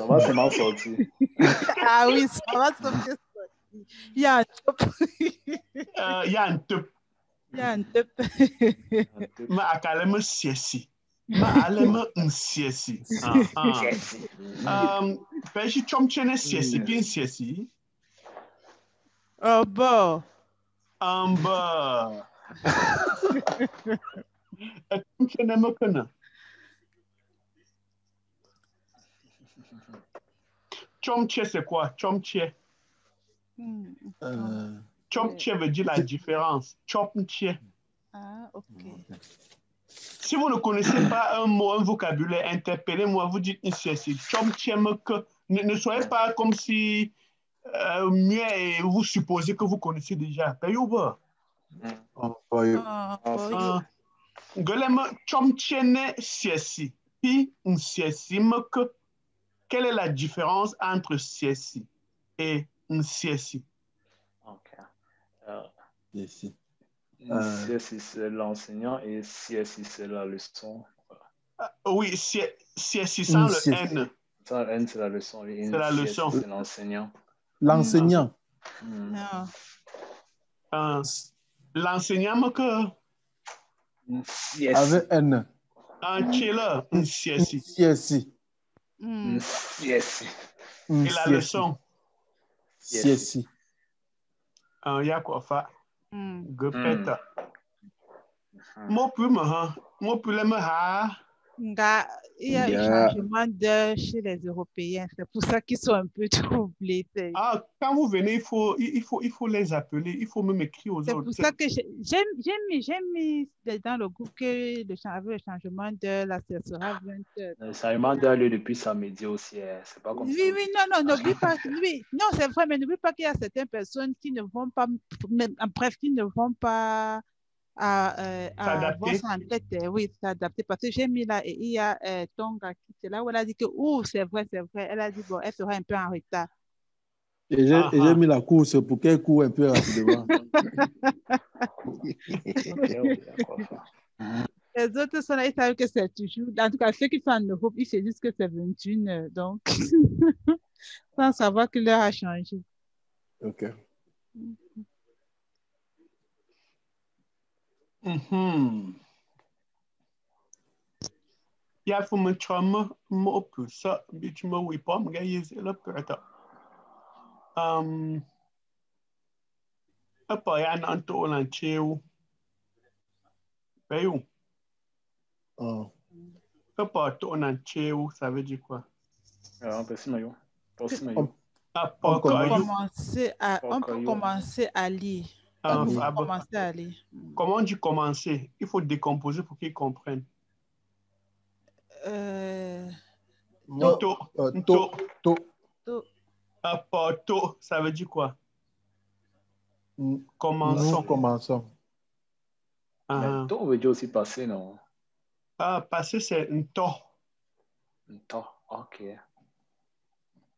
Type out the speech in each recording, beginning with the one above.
va, c'est mal sorti. Ah oui, ça va, c'est bien sorti. Il y a un top. Il y a un top. Il y a un top. Ma akalema siesi. Ma alema siesi. Peji chomchene siesi bien siesi. Oh bon. Amba. Chomchene mokana. Chomche c'est quoi? Chomche. Chomche veut dire la différence. Chomche. Ah, ok. Si vous ne connaissez pas un mot, un vocabulaire, interpellez-moi, vous dites ici. Ne soyez pas comme si mieux et vous supposez que vous connaissez déjà. Payouba. Golema chomchene siesi. Pi siesi mek. Quelle est la différence entre siesi et siesi? Ok. Siesi, c'est l'enseignant et siesi, c'est la leçon. Oui, siesi sans le N. Sans le N, c'est la leçon. C'est la leçon. C'est l'enseignant. L'enseignant. L'enseignant que avec N. Un chela, un siesi. Siesi. Siesi. Et la leçon. Siesi. Un yakofa. Gopeta. Mo plus ma, mo plus le ma. Il y a un changement d'heure chez les Européens. C'est pour ça qu'ils sont un peu troublés. Ah, quand vous venez, il faut les appeler. Il faut même écrire aux autres. C'est pour ça que j'ai mis dans le groupe que avec le changement d'heure, là, ce sera 20 heures. Le changement d'heure depuis samedi aussi. C'est pas comme ça. Oui, non, n'oublie pas. Oui, non, c'est vrai, mais n'oublie pas qu'il y a certaines personnes qui ne vont pas, bref, qui ne vont pas s'adapter. Oui, s'adapter. Parce que j'ai mis là, et il y a Tonga qui est là où elle a dit que, c'est vrai. Elle a dit, bon, elle sera un peu en retard. Et j'ai mis la course pour qu'elle court un peu rapidement. Les autres sont là, ils savent que c'est toujours. En tout cas, ceux qui sont en Europe, ils se disent que c'est 21 heures. Donc, sans savoir que l'heure a changé. OK. Ja, voor mijn chama, me op sa, beetje me wipam, ga je ze perta. Apa ya na anto na cheu. Payou. Apa to na cheu, ça veut dire quoi? On peut commencer à lire. Comment on dit commencer? Il faut décomposer pour qu'ils comprennent. To, ça veut dire quoi? Commençons. To veut dire aussi passer, non? Passer, c'est un to. Un to, ok.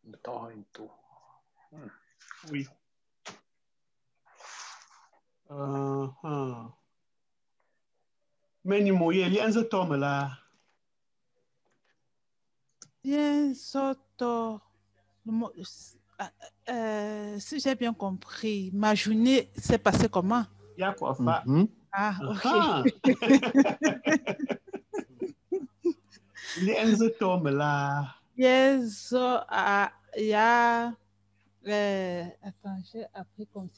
Un to. Oui. Mais ni moyen, il y a un tome là. Bien, soto. Si j'ai bien compris, ma journée s'est passée comment? Il y a quoi faire? Ok. Il y a un tome là. Yes, il y a. Attends, j'ai appris comme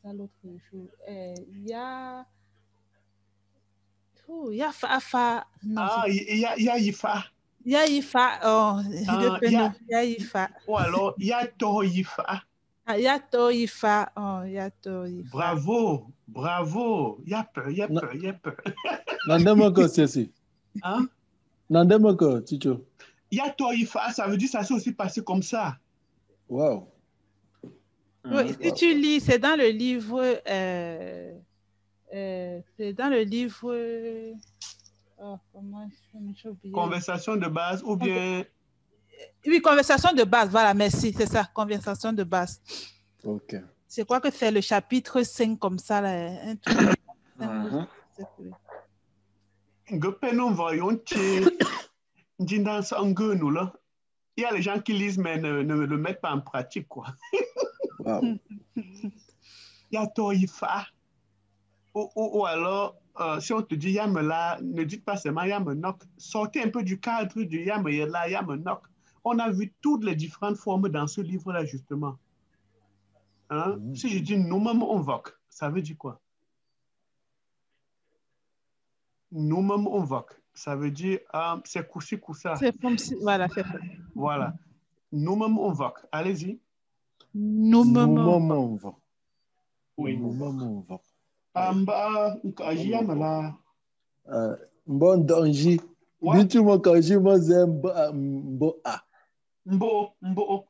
ça l'autre jour. Il y a. Il y a fa. Il y a Ifa. Il y a Ifa. Il y a Ifa. Ou alors, il y a To Ifa. Il y a To Ifa. Il y a To Ifa. Bravo. Il y a peur. Nandemoko, c'est Hein? Nandemoko, Ticho. Il y a To Ifa, ça veut dire ça s'est aussi passé comme ça. Wow. Oui, si tu lis, c'est dans le livre. Comment j'ai oublié? Conversation de base ou bien. Oui, conversation de base, voilà, merci, c'est ça, conversation de base. Ok. Je crois que c'est le chapitre 5 comme ça, là. Un truc. Gopé, nous voyons que Jindan Sangue, nous là. il y a les gens qui lisent, mais ne le mettent pas en pratique, quoi. Wow. Il y a Toifa. Ou alors, si on te dit Yamela, ne dites pas seulement Yamenok. Sortez un peu du cadre du Yamela, Yamenok. On a vu toutes les différentes formes dans ce livre-là, justement. Hein? Si je dis nous-mêmes on voque, ça veut dire quoi? Nous-mêmes on voque. Ça veut dire c'est coussi coussa. C'est comme si, voilà, c'est ça. Voilà. Nous-mêmes on voque. Allez-y. Nous-mêmes. Nous-mêmes, on va. Oui. Nous-mêmes, on va. Amba, nkaji Yamela. Bon danger. Bitu mo kaji mo zemba mbo a. Mbo. Mbo.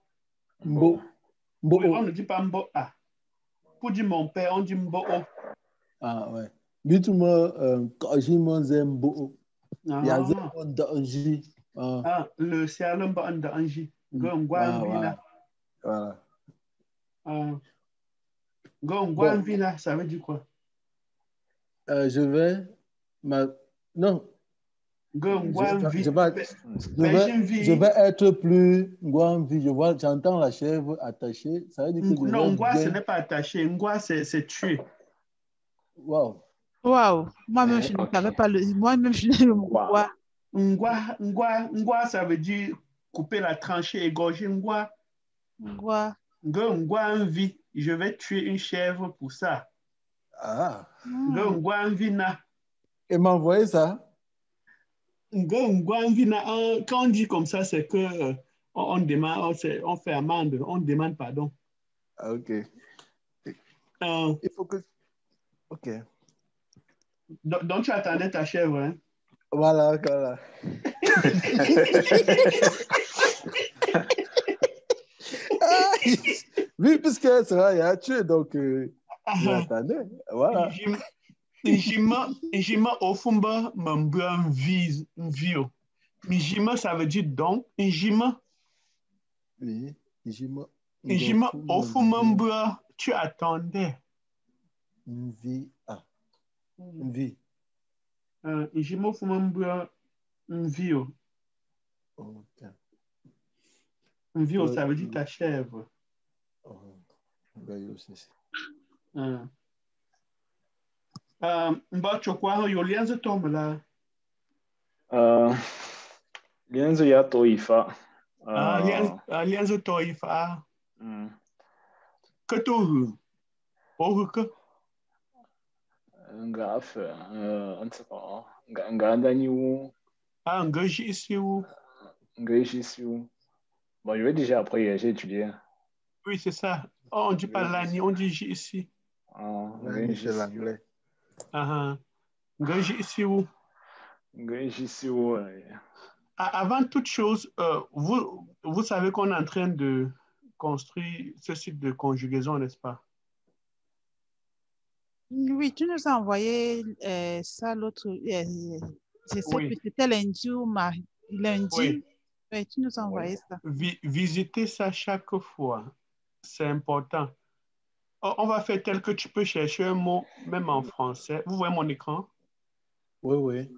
Oui, on ne dit pas mbo a. Pour dire mon père, on dit mbo o. Ah ouais. Bitu mo kaji mo zembo. Ya zembo danger. Le ciel mbo en danger. Voilà. Ngwangvina, ça veut dire quoi? Je vais... Non. Je vais être plus Ngwangvi. J'entends la chèvre attachée. Ça veut dire que non, Ngwa, ce n'est pas attaché. Ngwa, c'est tuer. Wow. Wow. Moi-même, je ne savais pas le... Moi-même, je n'ai le mot Ngwa, ça veut dire couper la tranchée, égorger. Ngwa. Ngwangvi. Je vais tuer une chèvre pour ça. Ah. Ngwangvina. Et m'envoyer ça? Quand on dit comme ça, c'est que on demande, on fait amende, on demande pardon. Ok. Il faut que... Ok. Donc tu attendais ta chèvre, hein? Voilà. Oui, puisque c'est vrai, il a tué, donc j'attendais. Voilà. Njima ofumba mambua mvio. Njima, ça veut dire donc. Njima. Oui, Njima ofumba mambua, tu attendais. Mvi. Mvi. Njima ofumba mambua mvio. Ok. Mvio, ça veut dire ta chèvre. Mbachokwa, yo lianzo tomala. Lianzo ya Toifa. Lianzo Toifa. Katohu. Ohuka. Ngaf, on ne sait pas. Ngandaniou. Ngaji ici où? Ngaji ici où? Bon, je vais déjà après, j'ai étudié. Oui, c'est ça. On ne dit pas l'année, on dit ici. C'est l'anglais. Ngaji ici où? Ngaji ici où? Avant toute chose, vous savez qu'on est en train de construire ce site de conjugaison, n'est-ce pas? Oui, tu nous as envoyé ça l'autre. C'était lundi ou lundi. Oui. Oui, tu nous as envoyé ça. Visitez ça chaque fois. C'est important. On va faire tel que tu peux chercher un mot, même en français. Vous voyez mon écran? Oui.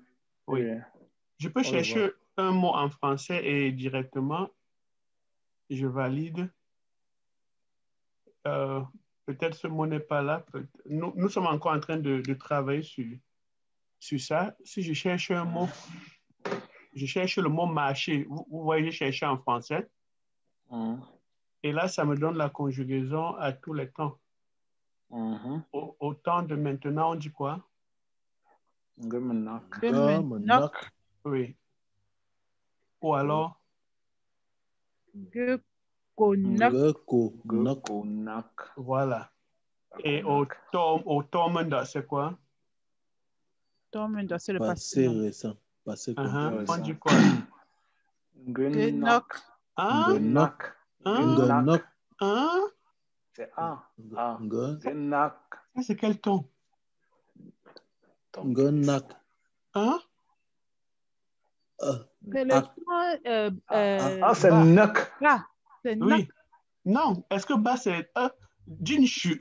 Je peux chercher un mot en français et directement, je valide. Peut-être ce mot n'est pas là. Nous sommes encore en train de travailler sur ça. Si je cherche un mot, je cherche le mot marché. Vous voyez, je cherche en français. Et là, ça me donne la conjugaison à tous les temps. Au temps de maintenant, on dit quoi? Gemenak. Oui. Ou alors? Gekonak. Voilà. Et au tormenta, c'est quoi? Tormenta, c'est le passé récent. Passé on dit quoi? Genak. Genak. C'est Genak. Ça, c'est quel ton? Genak. C'est le ton. C'est Nak. C'est Nak. Oui. Non, est-ce que bas c'est d'une chu?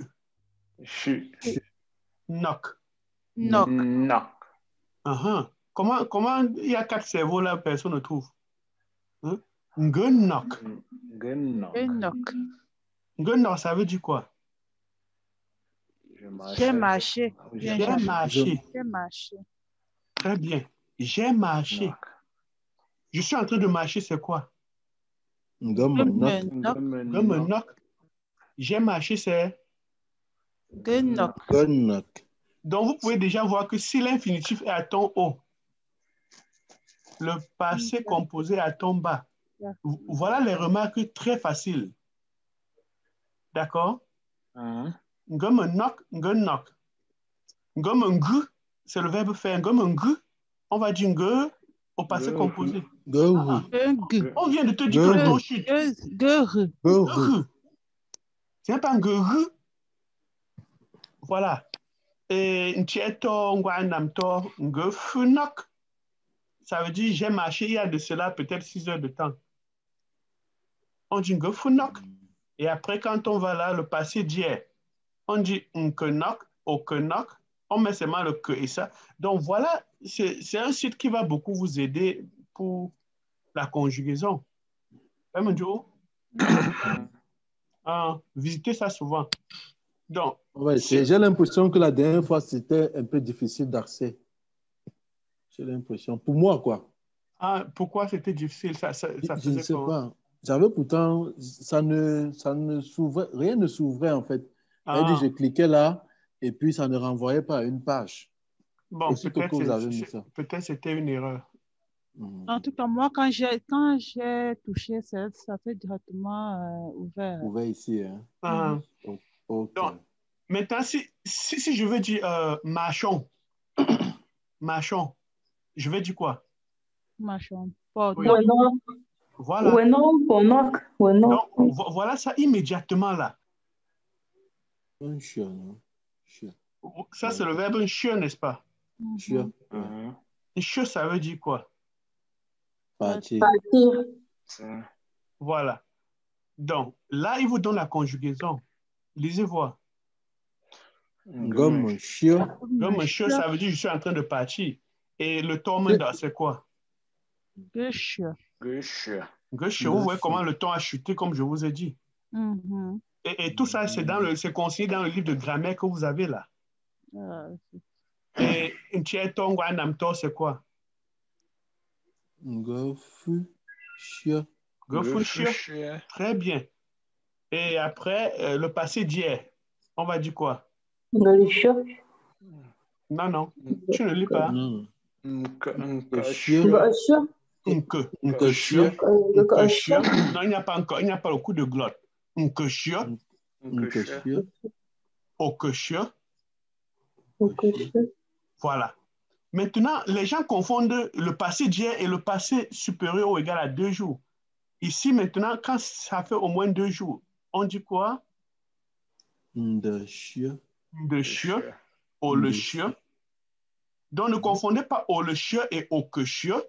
Nok. Comment il y a 4 cerveaux là, personne ne trouve? Ngenok. Enoch. Ngenok, ça veut dire quoi? J'ai marché. Bien J'ai cherché. marché. J'ai marché. Très bien. J'ai marché. Je suis en train de marcher, c'est quoi? Ngamenok. Ngenok. J'ai marché, c'est... Enoch. Gonok. Donc, vous pouvez déjà voir que si l'infinitif est à ton haut, le passé composé à ton bas. Voilà les remarques très faciles. D'accord? Ngenok, ngenok. Ngenok, c'est le verbe faire. Ngenok, on va dire nge au passé composé. Gohu. On vient de te dire que le ton chute. Geru. Gohu. C'est pas ngeru. Voilà. Et ntieto ngwanamto ngefunok. Ça veut dire j'ai marché il y a de cela peut-être 6 heures de temps. On dit ngefunok. Et après, quand on va là, le passé d'hier, on dit nkenok, okenok. On met seulement le que et ça. Donc voilà, c'est un site qui va beaucoup vous aider pour la conjugaison. Visitez ça souvent. Donc, Ouais, j'ai l'impression que la dernière fois, c'était un peu difficile d'accès. J'ai l'impression. Pour moi, quoi. Pourquoi c'était difficile? Je ne sais pas. J'avais pourtant, ça ne s'ouvrait, rien ne s'ouvrait en fait. C'est-à-dire, je cliquais là et puis ça ne renvoyait pas à une page. Bon, peut-être c'était une erreur. En tout cas, moi, quand j'ai touché, ça fait directement ouvert. Ouvert ici. Hein? Okay. Donc, maintenant, si je veux dire machon, machon, je vais dire quoi? Machon. Oui. Voilà. Donc, voilà ça immédiatement là. Un chien, non? Chien. Ça, c'est le verbe un chien, n'est-ce pas? Chien. Un chien, ça veut dire quoi? Partir. Voilà. Donc, là, il vous donne la conjugaison. Lisez voir. Gomme chien. Gomme chien, ça veut dire je suis en train de partir. Et le ton, c'est quoi? Gush. Vous voyez comment le ton a chuté, comme je vous ai dit. Et tout ça, c'est consigné dans le livre de grammaire que vous avez là. Et Ntieto Ngwanamto, c'est quoi? Gofu chien. Très bien. Et après, le passé d'hier, on va dire quoi? Le chien. Non, tu ne lis pas. Non. Chien. Non, il n'y a pas encore, il n'y a pas le coup de glotte. Voilà. Maintenant, les gens confondent le passé d'hier et le passé supérieur ou égal à 2 jours. Ici, maintenant, quand ça fait au moins 2 jours, on dit quoi? De chien, au le chien. Donc, ne confondez pas au le chien et au que chien.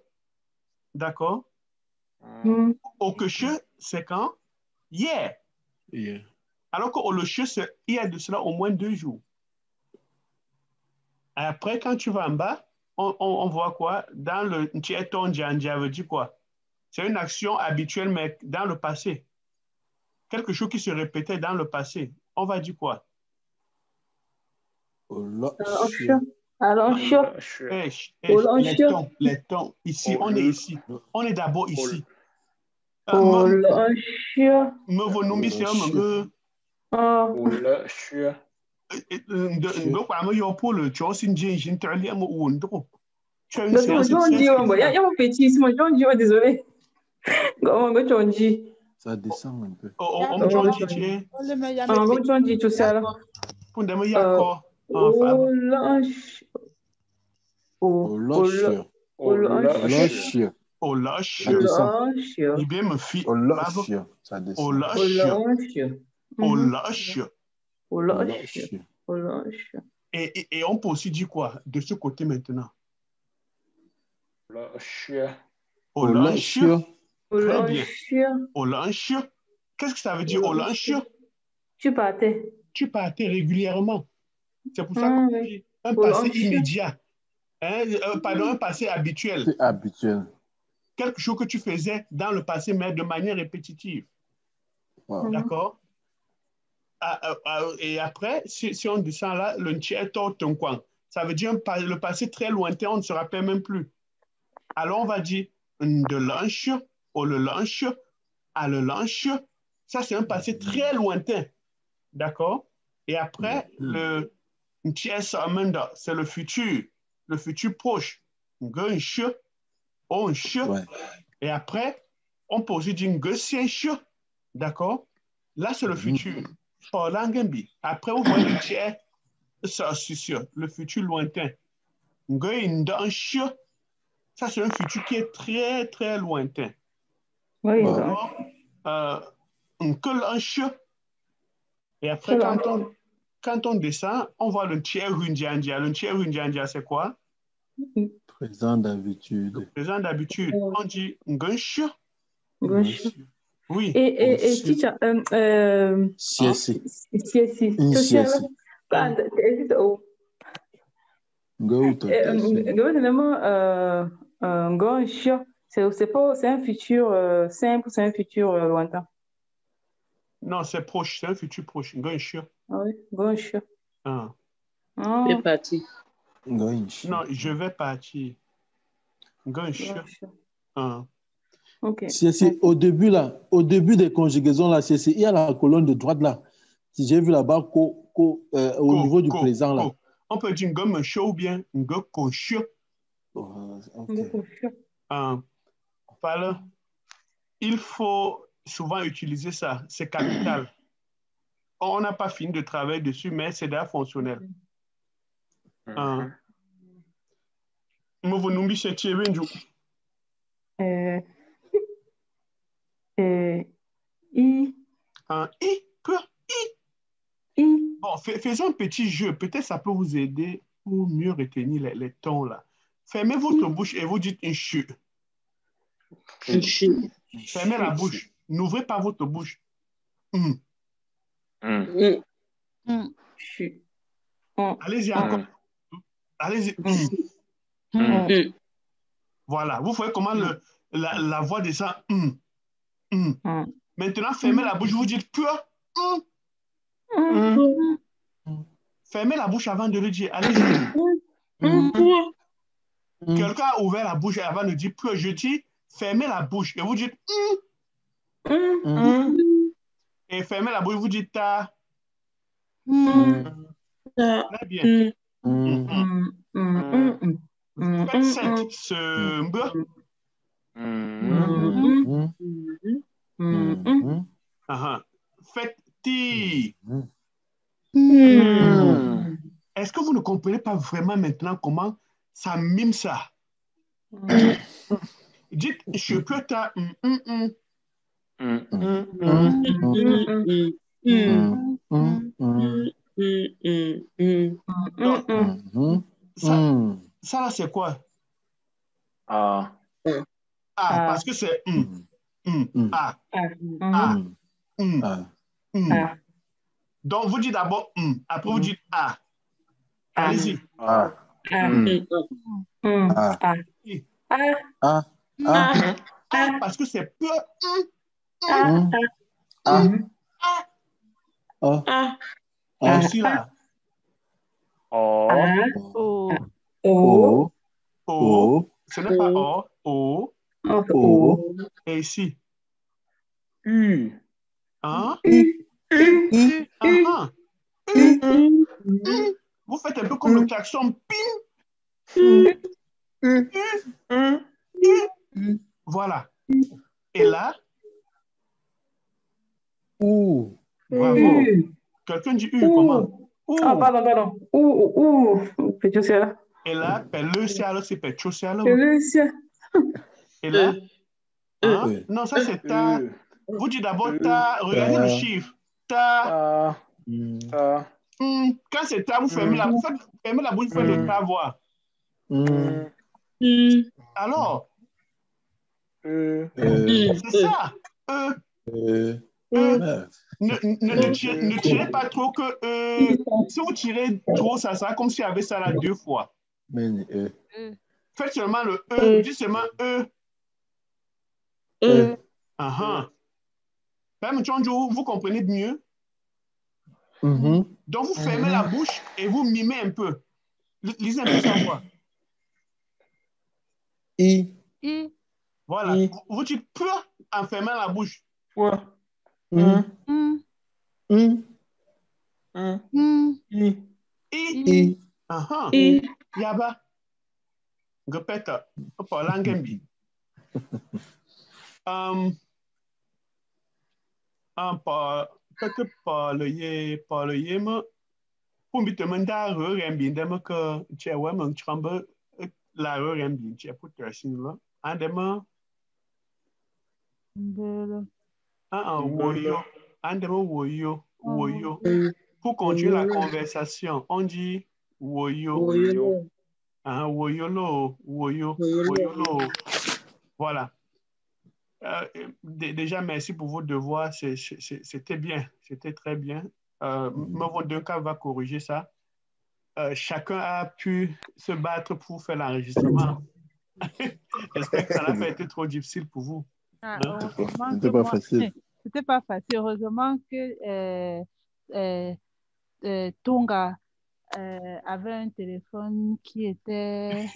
D'accord? Au que chien, c'est quand? Hier. Alors qu'au le chien, c'est il y a de cela au moins 2 jours. Après, quand tu vas en bas, on voit quoi? Dans le Ntieto Njanja veut dire quoi? C'est une action habituelle, mais dans le passé. Quelque chose qui se répétait dans le passé. On va dire quoi? Les tons. Ici, on est ici. On est d'abord ici. Me vonumbi c'est pour le désolé. Ça descend un peu. Et on peut aussi dire quoi de ce côté maintenant? Très bien. Qu'est-ce que ça veut dire Tu partais. Tu partais régulièrement. C'est pour ça qu'on dit un passé immédiat. Un passé habituel. C'est habituel. quelque chose que tu faisais dans le passé, mais de manière répétitive. Wow. D'accord? Et après, si on descend là, le ntié ton coin. Ça veut dire le passé très lointain, on ne se rappelle même plus. Alors, on va dire de lunch au le lunch, à le lunch. Ça, c'est un passé très lointain. D'accord? Et après, le ntié samenda, c'est le futur proche. Ngunch, onch. Et après, on peut aussi dire ngunch. D'accord? Là, c'est le futur. Après, vous voyez le tiers, ça, c'est sûr, le futur lointain. Ça, c'est un futur qui est très, très lointain. Oui, et après, quand on descend, on voit le tiers rundiandia. Le tiers rundiandia, c'est quoi? Présent d'habitude. Le présent d'habitude. On dit ngunch. Oui. Et teacher, CSC. C'est un futur simple, c'est un futur lointain. Non, c'est proche, c'est un futur proche. Ngunch. Ah oui, ngunch. Je vais partir. Non, je vais partir. Ngunch. Ok. C'est au début là, au début des conjugaisons là, il y a la colonne de droite là. Si j'ai vu là-bas au niveau du présent là. On peut dire ngum ou bien ngkoncho. Il faut souvent utiliser ça, c'est capital. On n'a pas fini de travailler dessus, mais c'est déjà fonctionnel. Bon, faisons un petit jeu. Peut-être ça peut vous aider pour mieux retenir les tons là. Fermez votre bouche et vous dites une chute. Fermez la bouche. N'ouvrez pas votre bouche. Allez-y encore. Allez-y. Voilà. Vous voyez comment la voix descend. Maintenant, fermez la bouche. Vous dites pur. Fermez la bouche avant de le dire. Allez-y. Quelqu'un a ouvert la bouche avant de dire pur. Je dis fermez la bouche et vous dites et fermez la bouche, vous dites ta. Très bien. Faites 7. Ce faites ti. Est-ce que vous ne comprenez pas vraiment maintenant comment ça mime ça? Dites, je peux ta. Ça là, c'est quoi? Parce que c'est Donc, vous dites d'abord après vous dites A. Allez-y. Parce que c'est peu. Aussi là. Ce n'est pas O. Et ici. Vous faites un peu comme le klaxon. Voilà. Et là. Bravo. Quelqu'un dit comment? Pardon. Et là, c'est Et là. Non, ça c'est ta. Vous dites d'abord ta. Regardez le chiffre. Ta. Quand c'est ta, vous fermez la bouche, vous faites le ta voir. Alors, c'est ça. Ne tirez pas trop que si vous tirez trop, ça sera comme s'il y avait ça là 2 fois. Faites seulement le dites seulement Même Tchonjo, vous comprenez mieux? Donc, vous fermez la bouche et vous mimez un peu. Lisez un peu sa voix. I. Voilà. Vous dites peu en fermant la bouche. I. Yaba. Répète. Langembi. Peut-être par le yéma. Pour me demander à rembi, demain que tu es vraiment tremble la rembi, tu es pour te signer. En demain, woyo. En demain, woyo. Pour continuer la conversation, on dit woyo. Woyolo. Voilà. Déjà, merci pour vos devoirs. C'était bien. C'était très bien. Mon Duncan va corriger ça. Chacun a pu se battre pour faire l'enregistrement. J'espère que ça n'a pas été trop difficile pour vous. C'était pas facile. C'était pas facile. Heureusement que Tonga avait un téléphone qui était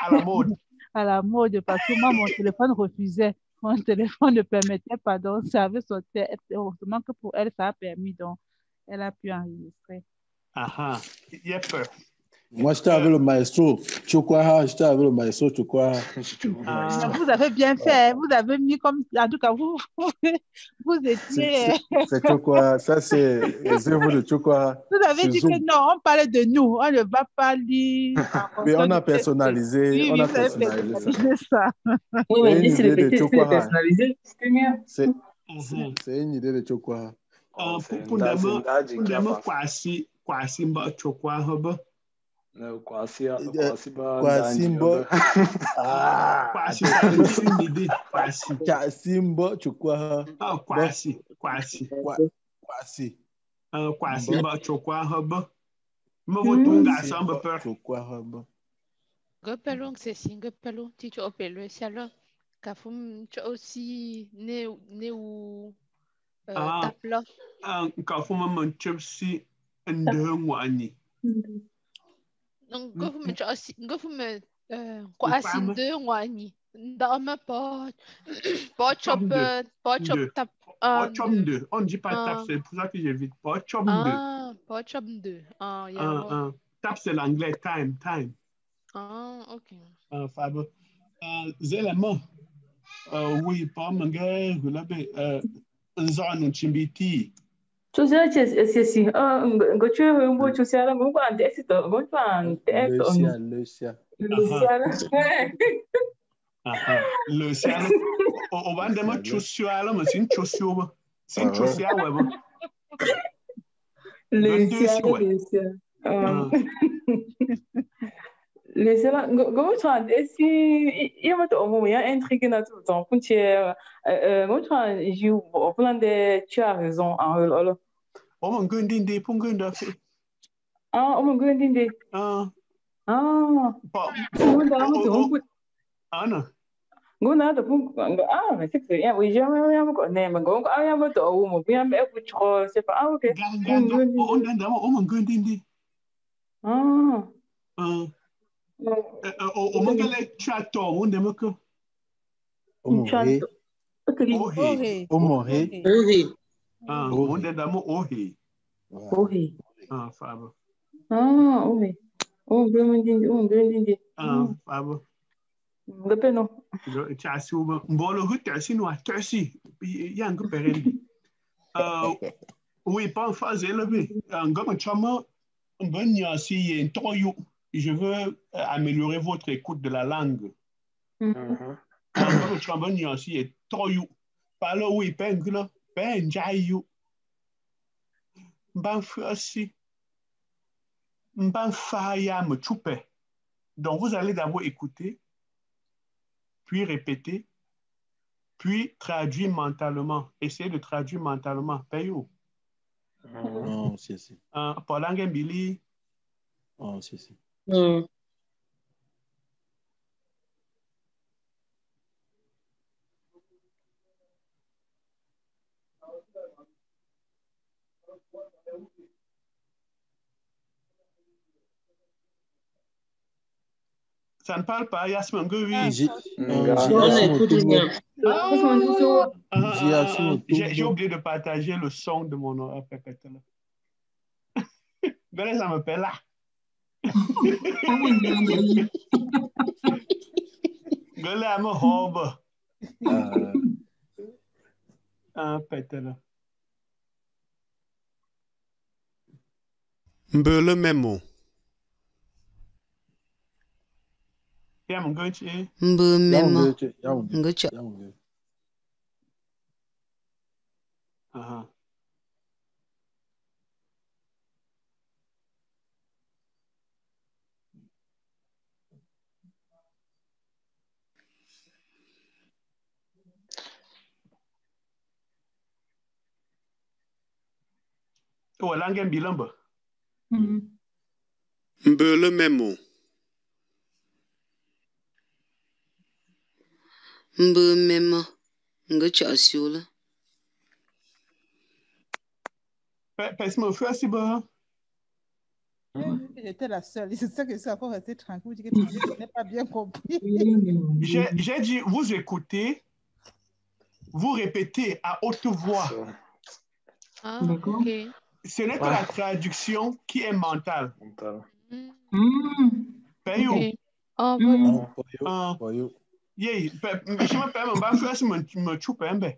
à la mode. À la mode, parce que moi, mon téléphone refusait. Mon téléphone ne permettait pas. Donc, ça avait sauté. Heureusement que pour elle, ça a permis. Donc, elle a pu enregistrer. Yep. Moi, j'étais avec le maestro Chokwaha. Vous avez bien fait. Vous avez mis comme... En tout cas, vous étiez... C'est Chokwaha. Ça, c'est les œuvres de Chokwaha. Vous avez dit que non, on parlait de nous. On ne va pas lire... Mais on a personnalisé. Oui, on a personnalisé ça. Oui, mais si c'est personnalisé, c'était mieux. C'est une idée de Chokwaha. Pour demain, kwasi mba Chokwaha ba. Kwasi Simba Chokwaha. Kwasi mba Chokwaha ba. Mwotunga samba per. Chokwaha ba. Gopelong c'est si gopelong ti cho opelo sialo kafum cho aussi ne ou tapla. Kafum man chipsi ndengwani. Donc, government kwasi ndengwani ndama pas chop tap chop deux. On dit pas tap, c'est pour ça que j'évite. Pas chop deux. Pas chop deux. Tap c'est l'anglais time. Ok. Fab. Zélément. Oui, pas manga gulabe nzanu chimbiti. Tu sais, c'est ngochu mbo tu sais là ngwa ande sito ngochu ande Lucia. Lucia. O bande ma chusio ala ma sin chusio ba. Sin chusia wa ba. Lucia. Lucia là ngochu ande si yama to mo ya intrigue na tout temps pour tiers ngochu joue au plan de tu as raison en Oh mon gundinde pour gunda fait. Oh mon gundinde. Non. Nguna da pun mais c'est que oui jamais ko ne ma go ya ma to mo bien me ku cho c'est pas OK. On dama o mon gundinde. O mangale chato on dama ko. O chato. On dama ohe. Ohe. Fabo. Ohe. Oh, gundinde. Fabo. Gape no. Chasi uba mbolo hutasi no atasi yang perendi. Oui, pas en phase élevée. Ngam chama mbanya si entoyo. Je veux améliorer votre écoute de la langue. Ngam chama mbanya si entoyo. Palo oui pengla penjayu. Mbanfasi. Mbanfaya me choupe. Donc vous allez d'abord écouter, puis répéter, puis traduire mentalement. Essayez de traduire mentalement. Payo. Non, c'est. Paulange Billy. Oh, c'est. Ça ne parle pas, Yasmin, oui. J'ai oublié de partager le son de mon oreille. Gole, ça me fait là. Gole, I'm a hob. Pétala. Mbele memo. Yeah, I'm going to. Mbele memo. Ngocha. Oh, langue bilingue. Mbele memo. Mbele memo. Ngocha asiola. Passe-moi au feu assez bas. J'étais la seule. C'est ça que c'est encore resté tranquille. Je n'ai pas bien compris. J'ai dit, vous écoutez, vous répétez à haute voix. Ok. Ce n'est que la traduction qui est mentale. Payou. Je m'appelle mon bas frère, me choupe un peu.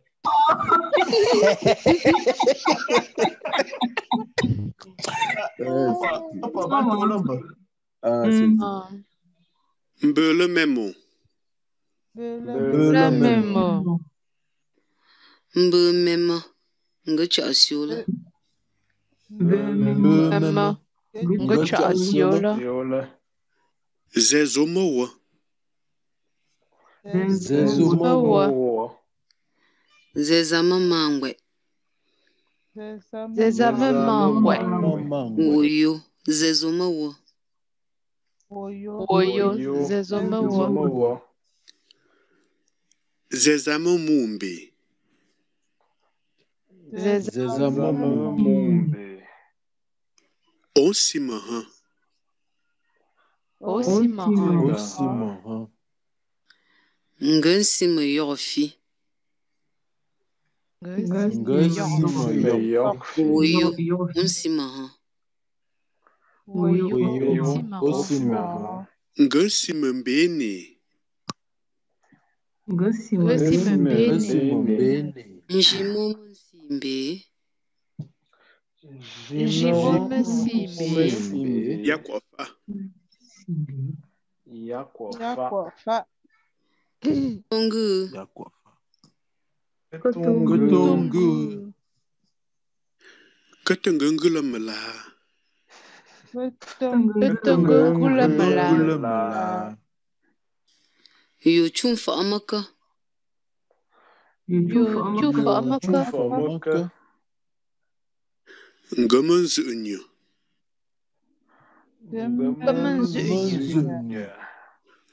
Mbele memo. Mbele memo. Mbele memo. Ngocha asiola. Memo. Ngocha asiola. Zezomowa. Zezama mangwe. Zezama mangwe. Oyo. Zezomowa. Oyo. Zezomowa. Zezama mumbi. Zezama mumbi. Osimaha. Osimaha. Ngensima yofi. Oyo. Osimaha. Osimaha. Ngensima mbeni. Njimo msimbe. Yakwafa. Tongu. Kutungu. Katangangula mala. Yo chumfa amaka. Ngamanzu unyo.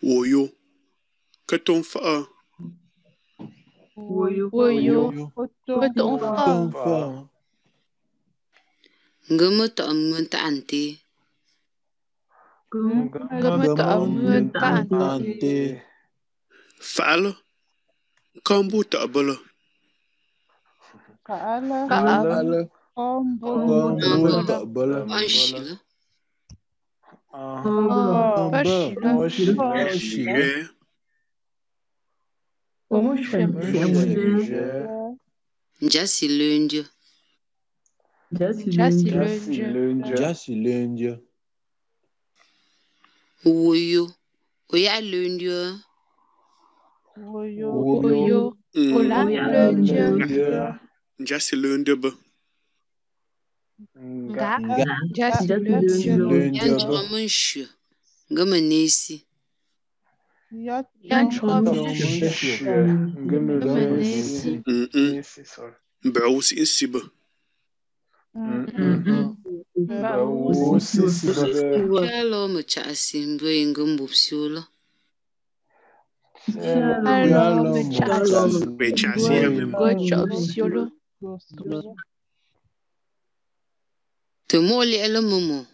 Oyo. Katonfa. Ngamata amwanta ante. Fa'ala. Kambu ta'bala. Fa'ala. Kambu ta'bala. Anshila. Bashile. Jasi lundio. Oyo. Oya lundio. Oyo. Ola lundio. Jasi lundio ba. Jasi lundio. Yanchwa munshu. Ngama nesi. Bawusi insiba. Hello, machasi mbwe ngambupsiola. Temoli ala momo.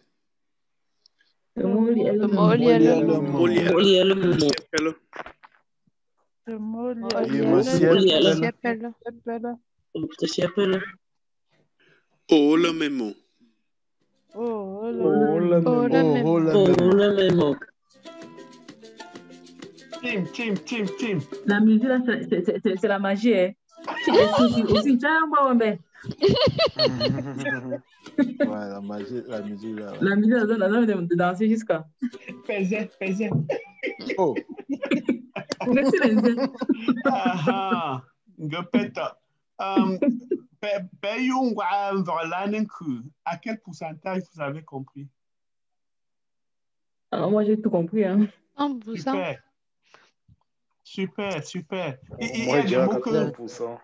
Tim. La musique, là, c'est la magie. Hein. Aussi, Ouais, la musique là. Ouais. La musique, là, de danser jusqu'à. Pesait. Oh. À quel pourcentage vous avez compris? Alors, moi, j'ai tout compris. Hein. Super. Moi, je dirais 80%.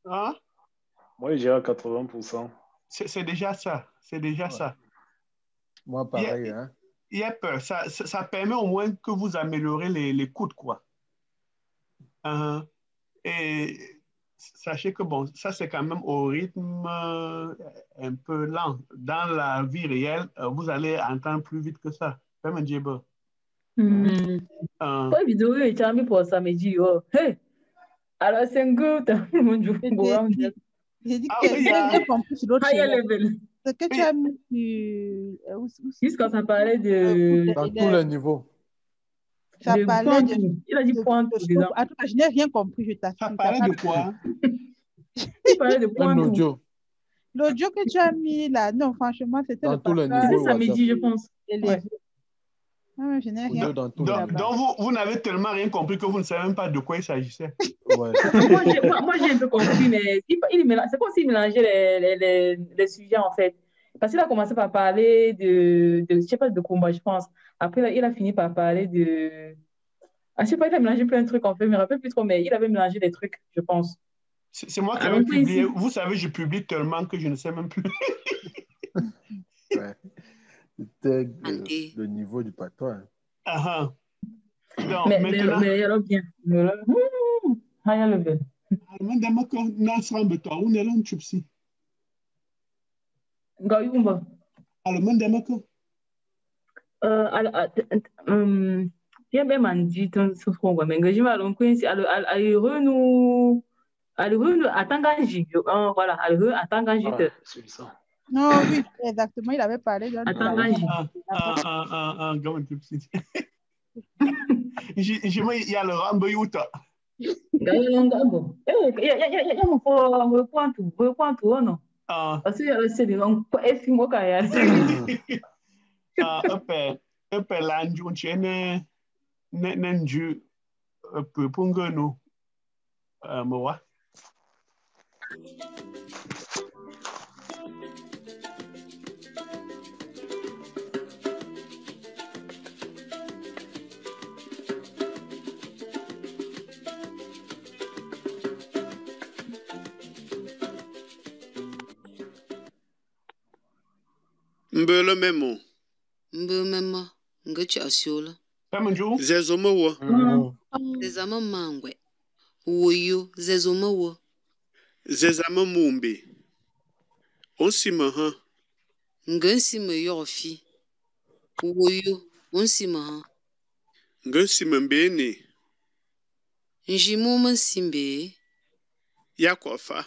Hein? Moi, je dirais 80%. C'est déjà ça. Ça. Moi, pareil. Hein? Il y a peur. Ça permet au moins que vous améliorez les coûts, quoi. Et sachez que, bon, ça, c'est quand même au rythme un peu lent. Dans la vie réelle, vous allez entendre plus vite que ça. Fais-moi dire. Quoi, vidéo, tu as mis pour ça, mais dis, oh, hey! Alors, c'est un goût, j'ai dit que j'ai compris sur l'autre level. Ce que tu as mis jusqu'à ça parlait de... Dans tous les niveaux. Ça parlait de... Il a dit point tout. En tout cas, je n'ai rien compris, je t'assure. Ça parlait de quoi? Il parlait de point tout. Audio. L'audio que tu as mis là, non, franchement, c'était dans tous les niveaux. C'est samedi, je pense. Ouais. Non, je n'ai rien. Donc vous n'avez tellement rien compris que vous ne savez même pas de quoi il s'agissait. Ouais. moi, j'ai un peu compris, mais c'est comme s'il mélangeait les sujets, en fait. Parce qu'il a commencé par parler de je ne sais pas, de combat, je pense. Après, il a fini par parler de... je ne sais pas, il a mélangé plein de trucs, en fait. Je ne me rappelle plus trop, mais il avait mélangé des trucs, je pense. C'est moi qui avais publié. Ici. Vous savez, je publie tellement que je ne sais même plus. Ouais. C'était le niveau du patois. Donc, mais alors bien. bien même dit ce qu'on va mais je vais alors coincer alors Atanganji voilà alors Atanganji c'est ça. Non, oui, exactement, il avait parlé d'un Atanganji. Il y a le Rambo Yuta. Il y a mon point tout, non? Parce que c'est des gens pas efficaces quand il y a l'anjou tienne n'enjou peu pongano moi. Mbele memo. Ngachi asiola. Pamanju. Zezoma wo. Zezama mangwe. Woyo zezoma wo. Zezama mumbi. Onsima ha. Ngansima yofi. Woyo onsima ha. Ngansima mbene. Njimo mansimbe. Yakofa.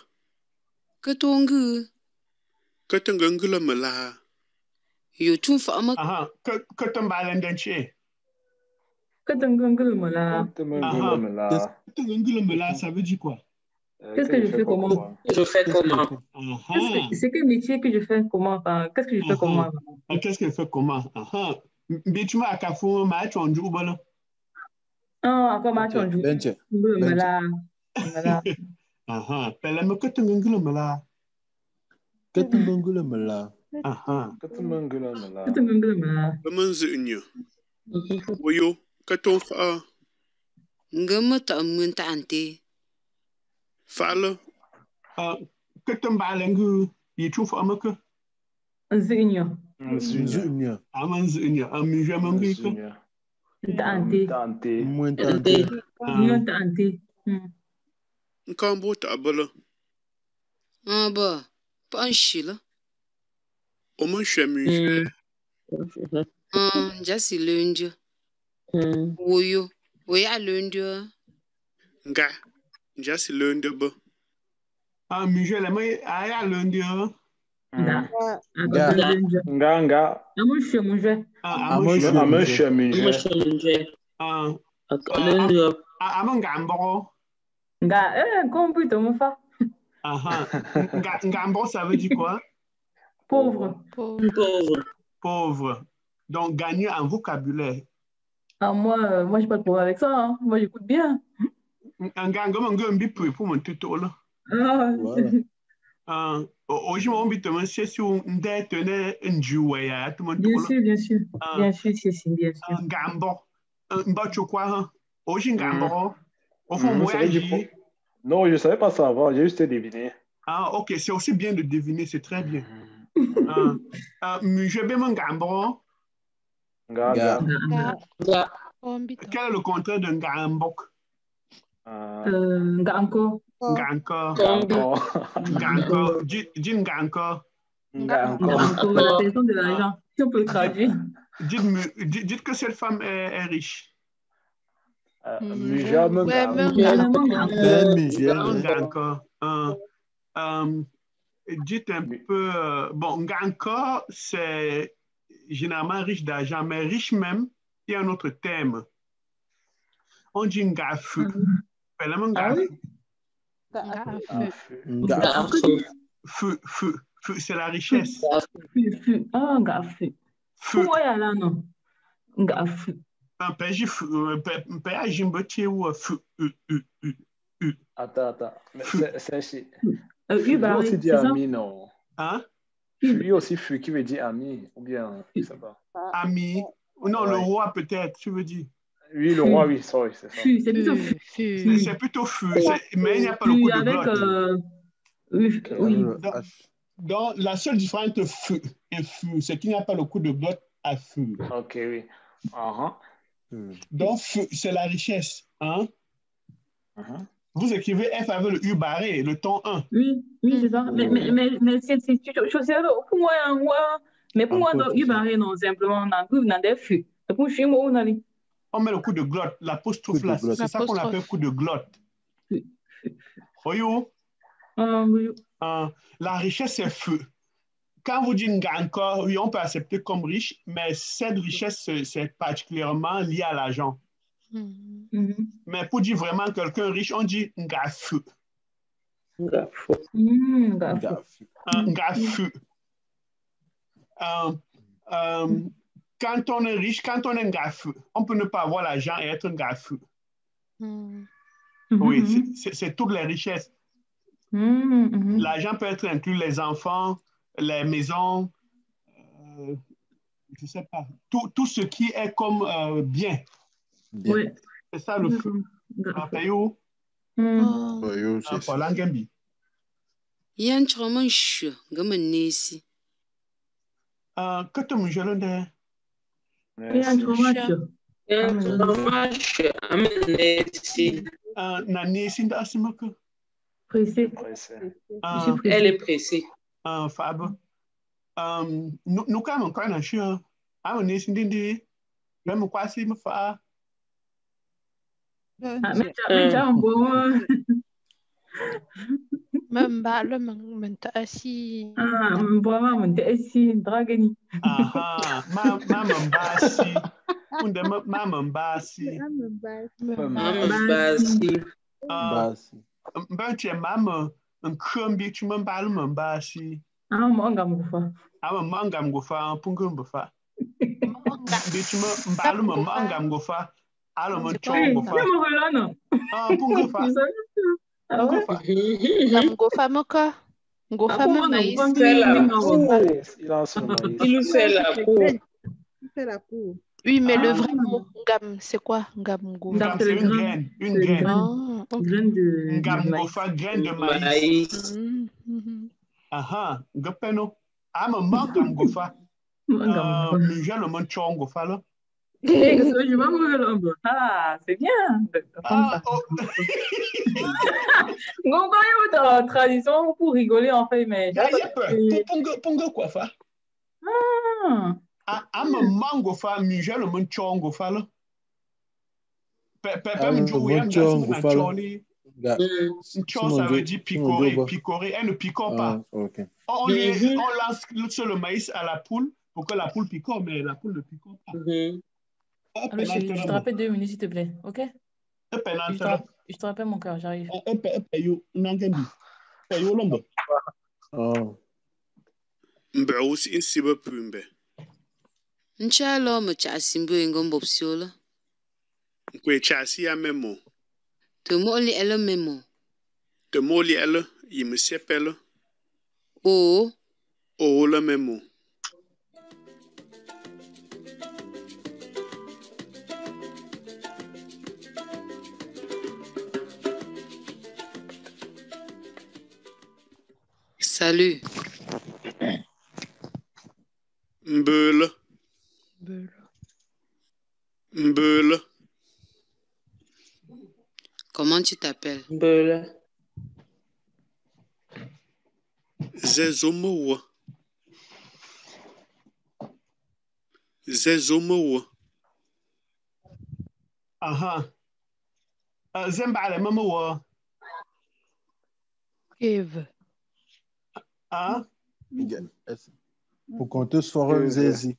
Katongu. Katangangula mala. Yo tun fa ama katambalan danche. Katangangula mala. Katangangula mala, ça veut dire quoi? Qu'est-ce que je fais comment? Je fais comment? C'est quel métier que je fais comment? Qu'est-ce que je fais comment? Qu'est-ce que je fais comment? Bitu ma kafu ma chonju bolo. Encore ma chonju. Mala. Pela me katangangula mala. Katangangula mala. Katamangula mala. Bamanzu inyo. Woyo katonfa. Ngamata amunta ante. Fala. Katambalangu yichufa amaka. Nzinyo. Amanzinyo. Amija mambika. Ante. Mwenta ante. Nkambo ta abala. Ba. Pas un chila. Oman shemi. Jasi lundi. Woyo. Woya lundi. Nga. Jasi lundi bo. Mugel, mais à lundi. Nga. Amushe mugel. Amushe mugel. Amangamboro. Nga, compris ton fa. Ngamboro, ça veut dire quoi? Pauvre. Pauvre. Donc, gagner en vocabulaire. Moi, j'ai pas de problème avec ça. Hein. Moi, j'écoute bien. Pour mon tuto là. Aujourd'hui, on va te mentionner sur une dette un jouet. Bien sûr, bien sûr. Bien sûr, c'est bien sûr. Un gambo. Un bateau quoi? Aujourd'hui, un gambo. Au fond, moi, non, je ne savais pas ça avant, j'ai juste deviné. Ok, c'est aussi bien de deviner, c'est très bien. Je vais me gambo. Nga. Quel est le contraire d'un gambok? Ganko. Dis Ganko. La personne de l'argent. Si on peut le traduire. Dites que cette femme est riche. Dites un peu. Bon, Ganko, c'est généralement riche d'argent, mais riche même, il y a un autre terme. On dit Ngafu. Feu, c'est la richesse. Ngafu. Feu. Non. Ngafu. Un père Jimbotier ou feu. Attends. C'est Lui aussi dit ami, non? Hein? Lui aussi feu qui veut dire ami, ou bien, je ne sais pas. Ami. Non, le roi peut-être, tu veux dire. Oui, le roi, oui, sorry, c'est ça. C'est plutôt feu. C'est plutôt feu, mais il n'y a pas le coup de glotte. Oui. Donc, la seule différence entre feu et feu, c'est qu'il n'y a pas le coup de glotte à feu. Ok, oui. Donc, feu, c'est la richesse. Hein? Vous écrivez F avec le U barré, le ton 1. Oui, c'est ça. Mais c'est pour moi, mais pour moi, le U barré, non, simplement, on a des feux. Pour chez moi, on a les. On met le coup de glotte, l'apostrophe là, c'est ça qu'on appelle coup de glotte. Voyez-vous? La richesse, c'est feu. Quand vous dites encore, oui, on peut accepter comme riche, mais cette richesse, c'est particulièrement lié à l'argent. Mais pour dire vraiment quelqu'un riche, on dit Ngafu. Ngafu. Quand on est riche, quand on est Ngafu, on peut ne pas avoir l'argent et être Ngafu. Oui, c'est toutes les richesses. L'argent peut être inclus les enfants, les maisons, je ne sais pas, tout ce qui est comme bien. Oui. C'est ça le feu. Payo. Paula Ngembi. Yan chroman shu, gaman nesi. Que tu me jeune Yan chroman shu, amen nesi. Na nesi nda asimaka. Pressé. Elle est pressée. Fab. Nous quand on connaît un ah nesi ndindi. Même quoi si me fa. Membalo mentasi. Vraiment mentasi dragani. Membasi. Unde membasi. Membasi. Mbantje mama een krumbi tu membalo membasi. Mangam gofa. Mangam gofa pungum gofa. Bitu mbalo mangam gofa. Alors, mon chong gofa. Pungofa. Gofa moka. Gofa moka. Il nous fait la cour. Oui, mais le vrai mot ngam, c'est quoi? Ngam gofa. C'est une graine. Une graine. Graine de ngam gofa, graine de maïs. Gopeno. Mangam gofa. J'ai le mon chong gofa là. C'est bien. On tradition pour rigoler en fait, mais. Pongo quoi fa? I'm a mango fa mujel mon chongo fa là. Papa mon joueur ça veut dire picorer. Elle ne picore pas. On lance sur le maïs à la poule pour que la poule picore, mais la poule ne picore pas. Allô, chérie, je te rappelle 2 minutes, s'il te plaît, ok? Je te rappelle mon cœur, j'arrive. Mbe aussi in siba pumbe. Nchalo mo chasimbo ngombo psiola. Kwe chasi ya memo. Te moli ele memo. Te moli ele yimsepelo. O la memo. Salut. Mbeule. Comment tu t'appelles? Mbeule. Zezomowa. Zembale mamowa. Eve. Pour qu'on te soit un zézi.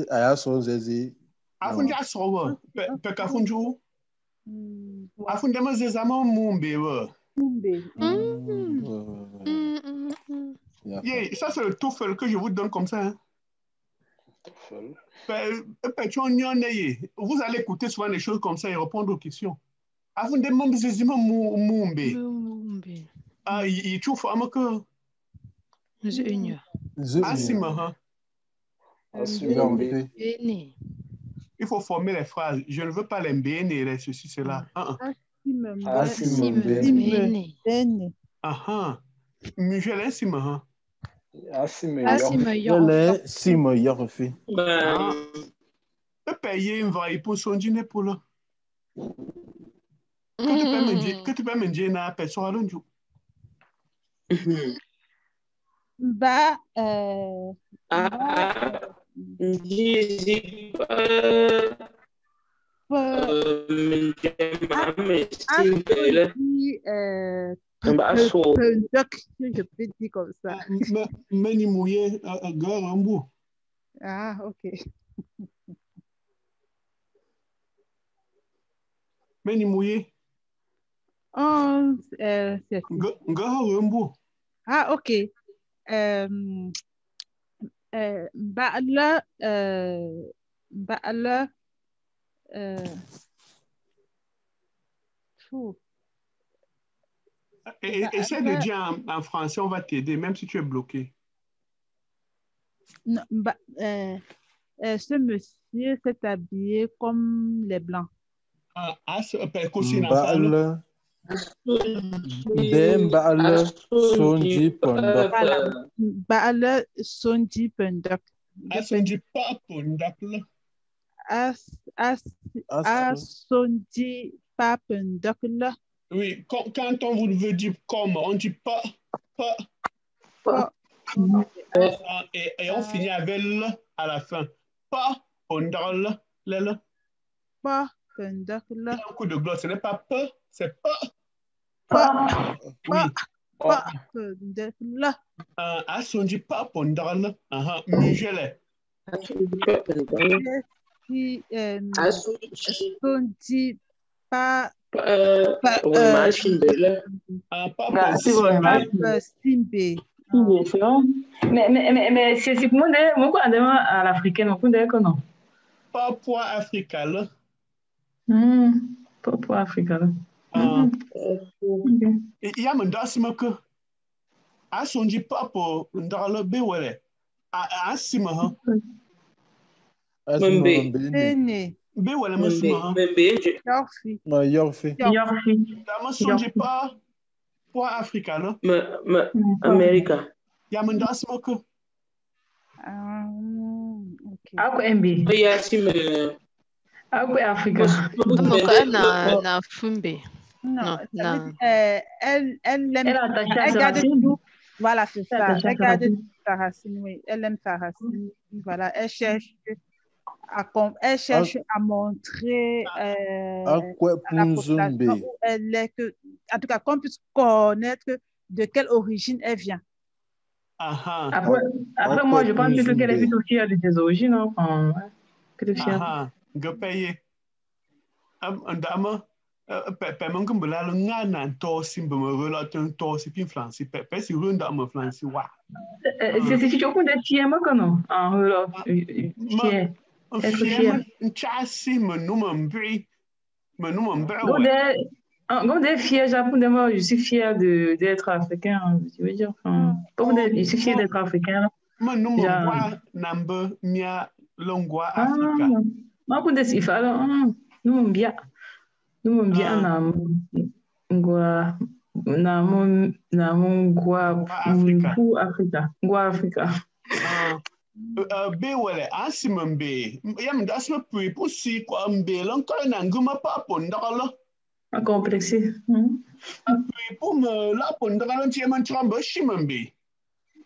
Aya so zézi. Afunja sowa. Peka funju. Afunja ma zezama mumbe wa. Ça c'est le TOEFL que je vous donne comme ça. Vous allez écouter souvent des choses comme ça et répondre aux questions. Afunja ma zezima mumbe. Il trouve à que il faut former les phrases. Je ne veux pas les mbéné, les ceci, cela. Mugel sima. Payer une vraie pour son dîner pour là. Que tu peux me dire na personne à l'enjou. Je peux dire comme ça. Meni mouillé Garambou. Ah, ok. Meni mouillé. Oh, c'est Garambou. Ah, ok. Ba'ala, Essaie de dire en français, on va t'aider, même si tu es bloqué. Non, ce monsieur s'est habillé comme les Blancs. Ba'ala sonji pendok. Sonji pas pendok. Sonji pas pendok là. Oui, quand on veut dire comme, on dit pas. Et on finit avec le à la fin. Pas pendok là. Pas pendok là. Un coup de glotte, ce n'est pas peu, c'est pas. Oui. Pas pendok là. Sonji pas pendok là. Mugele. Sonji pas. Simbe. Mais c'est pour moi à l'africaine, on peut non. Pas pour africain là. Pas pour africain. Il y a mon dasma que a sonji pas pour dans le bewele. A sima Bewele masima. Yorfi. Dama sonji pas pour africain là. America. Il y a mon dasma que Ako MB. Ako Africa. Na Fumbe. Non. Elle garde tout. Voilà, c'est Elle est ça. attachée à Elle sa garde racine. sa racine, oui. Elle aime sa racine. Voilà, elle cherche À à montrer quoi à la population Punzumbe? où elle est, en tout cas, qu'on puisse connaître de quelle origine elle vient. Aha. Après, À après moi, quoi je pense plutôt qu'elle est Punzumbe? plutôt fière de ses origines. Hein. Enfin, ouais, que de fière. Aha. Gepeye. Ndama. Pemang kembali ngana tosi bemela tosi pin flansi. Si runda me flansi wa. C'est si tu as des fiers, moi, que non? En Wolof, fier. Être Fier fier. chasi me nomme mbri. Me nomme mbri Donc, ouais. quand des fiers japonais, moi, je suis fière d'être africain, hein, tu veux dire. Enfin, je suis fière d'être africain. Me nomme Genre, wa nambe mia longwa ah, Africa. moi, pour des ifs, alors, nous, on bien. Nous, on bien, Ngwa Africa. pour Africa. Ngwa Africa. Be wele asime mbe. Yam das me pui pusi kwa mbe lanko na nguma pa pondalo. Pas complexé. Pui pu me la pondalo tie man chamba shimembe.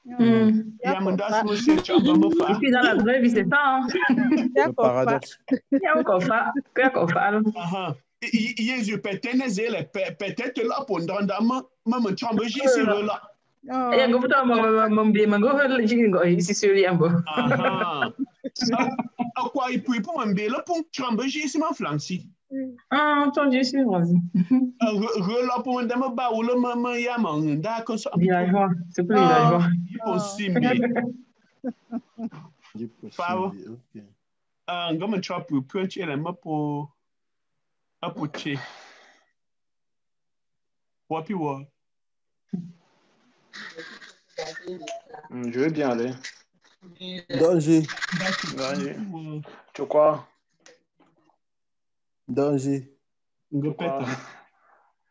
Yam das me se chamba me fa. Et puis dans la vraie vie, c'est ça. Hein? Le paradoxe. Il y a encore ça. Il y a encore ça. Aha. Yesu petene zele petete la pondandama mama chamba jisi la. Il y a encore ça. Mon bien, mon gars, ici sur l'Iambo. Aha. Akwa ipui pu mbe la pon chamba jisi ma flansi. Ah, entendu, c'est vrai. Rela pu ndama ba wula mama yama nda ko so. Villageois, c'est plus villageois. Ipo simbe. Pao. Ok. Ngama chapu punch ele mapo apuche. Wapi wa. Je veux bien aller. Danger. Tu crois? Danger. Ngapeta.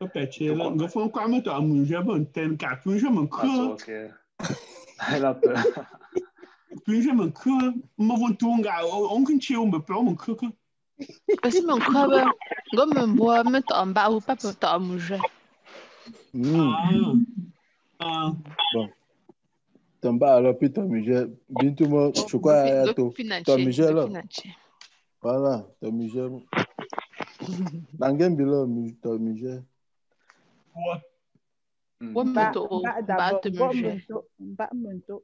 Ngapeta là. Ngafon kwa meta amunja bon ten ka punja mon ko. Ok. Elle a peur. Punja mon ko. Mo von tunga on kan chiu me pro mon ko. Aussi, mon crâne, comme moi, me t'en bas ou pas pour t'en manger. Bon. Tamba alors puis Tomigé. Bientôt moi, je crois à Tomigé là. Voilà, Tomigé. Langem bilo Tomigé.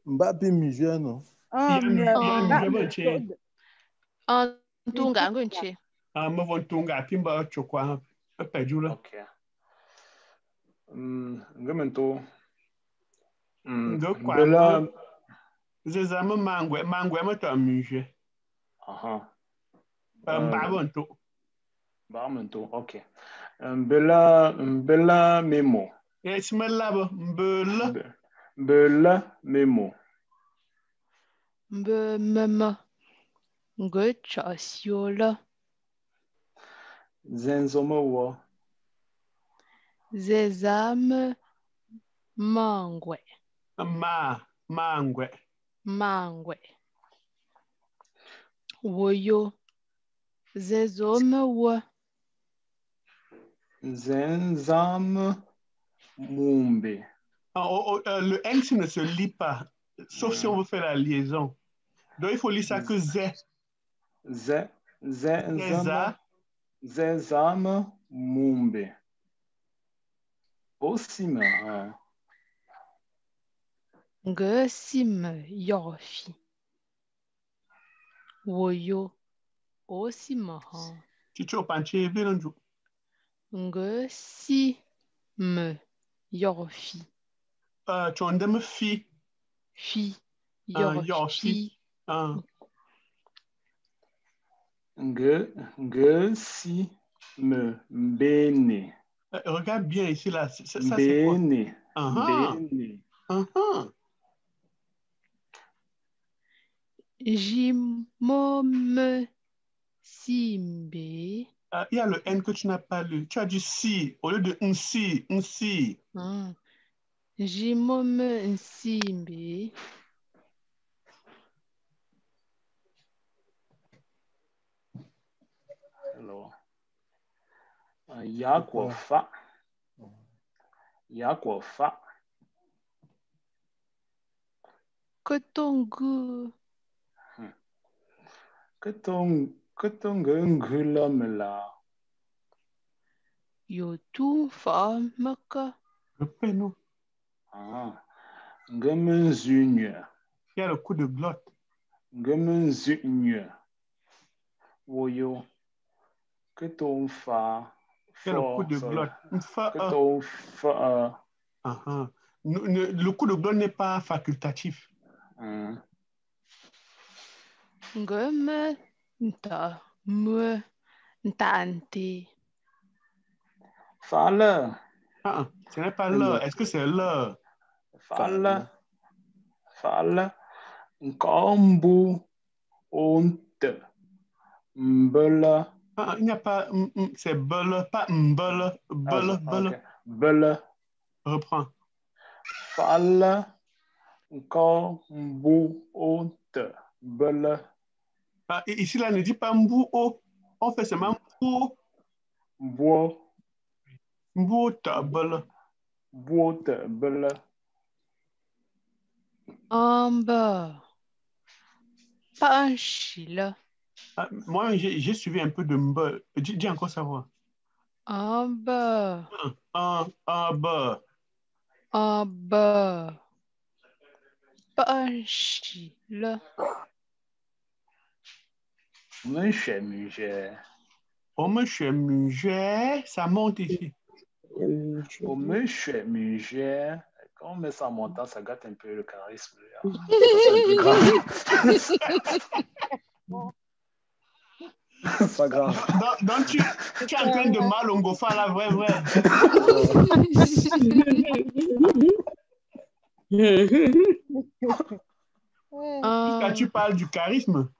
Mbapi Migé non. Tunga ngonche. Mo von tunga pimba chokwa pejula. Ok. Ngamento. Ngokwa. Zezama mangwe mata muje. Aha. Mbabonto. Ok. Mbela memo. Yes, melabo mbela. Mbela memo. Mema. Ngocha siola. Zenzomo. Zezame mangwe. Mangwe. Woyo. Zezome wa. Zenzame mumbe. Le N ne se lit pas, sauf si on veut faire la liaison. Donc il faut lire ça que Z. Zezame mumbe. Osima. Ngesime yofi. Woyo. Osima ha. Chicho panche vilanju. Ngesime yofi. Chondem fi. Fi. Yofi. Ngesime bene. Regarde bien ici là. Ça c'est quoi? Bene. Jimome simbe. Il y a le N que tu n'as pas lu. Tu as dit si au lieu de un si. Jimome simbe. Alors, Yakwafa. Ketongu. Ketongu l'homme là. Yo tu fa maka. Reprenons. Gemenzugne. Il y a le coup de glotte. Gemenzugne. Woyo. Keton fa. Il y a le coup de glotte. Keton fa. Le coup de glotte n'est pas facultatif. Ngeme nta mue nta ante. Fale. Ce n'est pas l'heure. Est-ce que c'est l'heure? Fale. Nkambu onte. Mbele. Il n'y a pas... C'est bele, pas mbele. Bele. Bele. Reprends. Fale. Nkambu onte. Bele. Ici, là, ne dit pas mbou. On fait seulement mbou. Mbou. Mbou ta bele. Mbou ta bele. Amber. Pas un chile. Moi, j'ai suivi un peu de mbeu. Dis encore savoir. Amber. Amber. Amber. Pas un chile. Monsieur. Ça monte ici. Monsieur. Quand on met ça en montant, ça gâte un peu le charisme. C'est pas grave. Donc, tu es en train de malongofa là, vrai. Quand tu parles du charisme.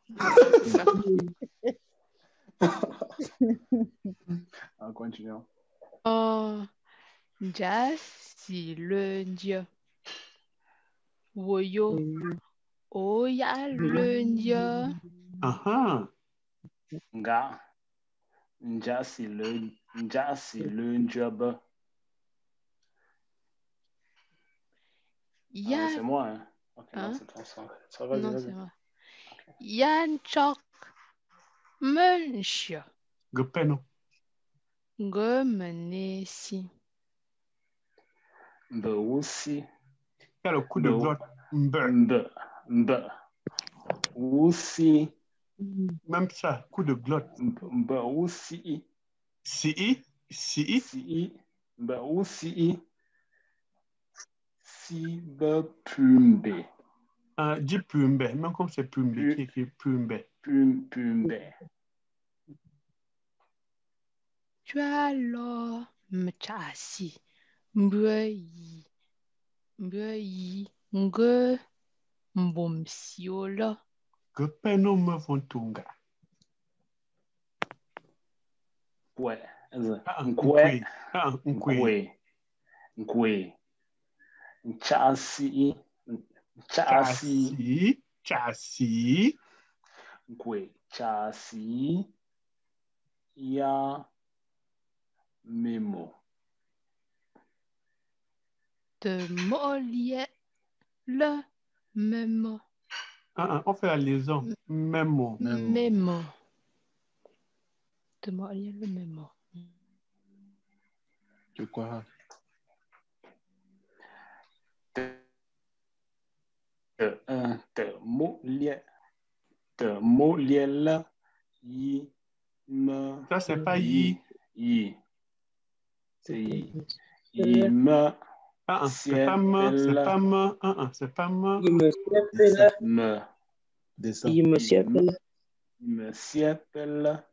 Continuons. Jasi le dieu. Woyo. Oya le dieu. Nga. Jasi le job. C'est moi, hein? Ok, non, c'est ton sang. Ça va, non, c'est moi. Yan chok. Monsieur. Gepeno. Gemenesi. Mbe aussi. Il y a le coup de glotte. Mbe. Aussi. Même ça, coup de glotte. Mbe aussi. Si. Mbe aussi. Si be pumbe. Dis pumbe. Même comme c'est pumbe. Qui écrit pumbe. Pumbe. Tu as l'or mchasi. Mbui. Nge mbomsiola. Gepeno me vontunga. Ouais. Nkwe. Chasi. Nkwe. Chasi. Ya. Memo. De molier le mémo. On fait la liaison. Mémo. De molier le mémo. Tu crois? De molier là. Yi. Me. Ça, c'est pas yi. C'est yi. Yi me. C'est pas me. C'est pas me. Il me s'appelle.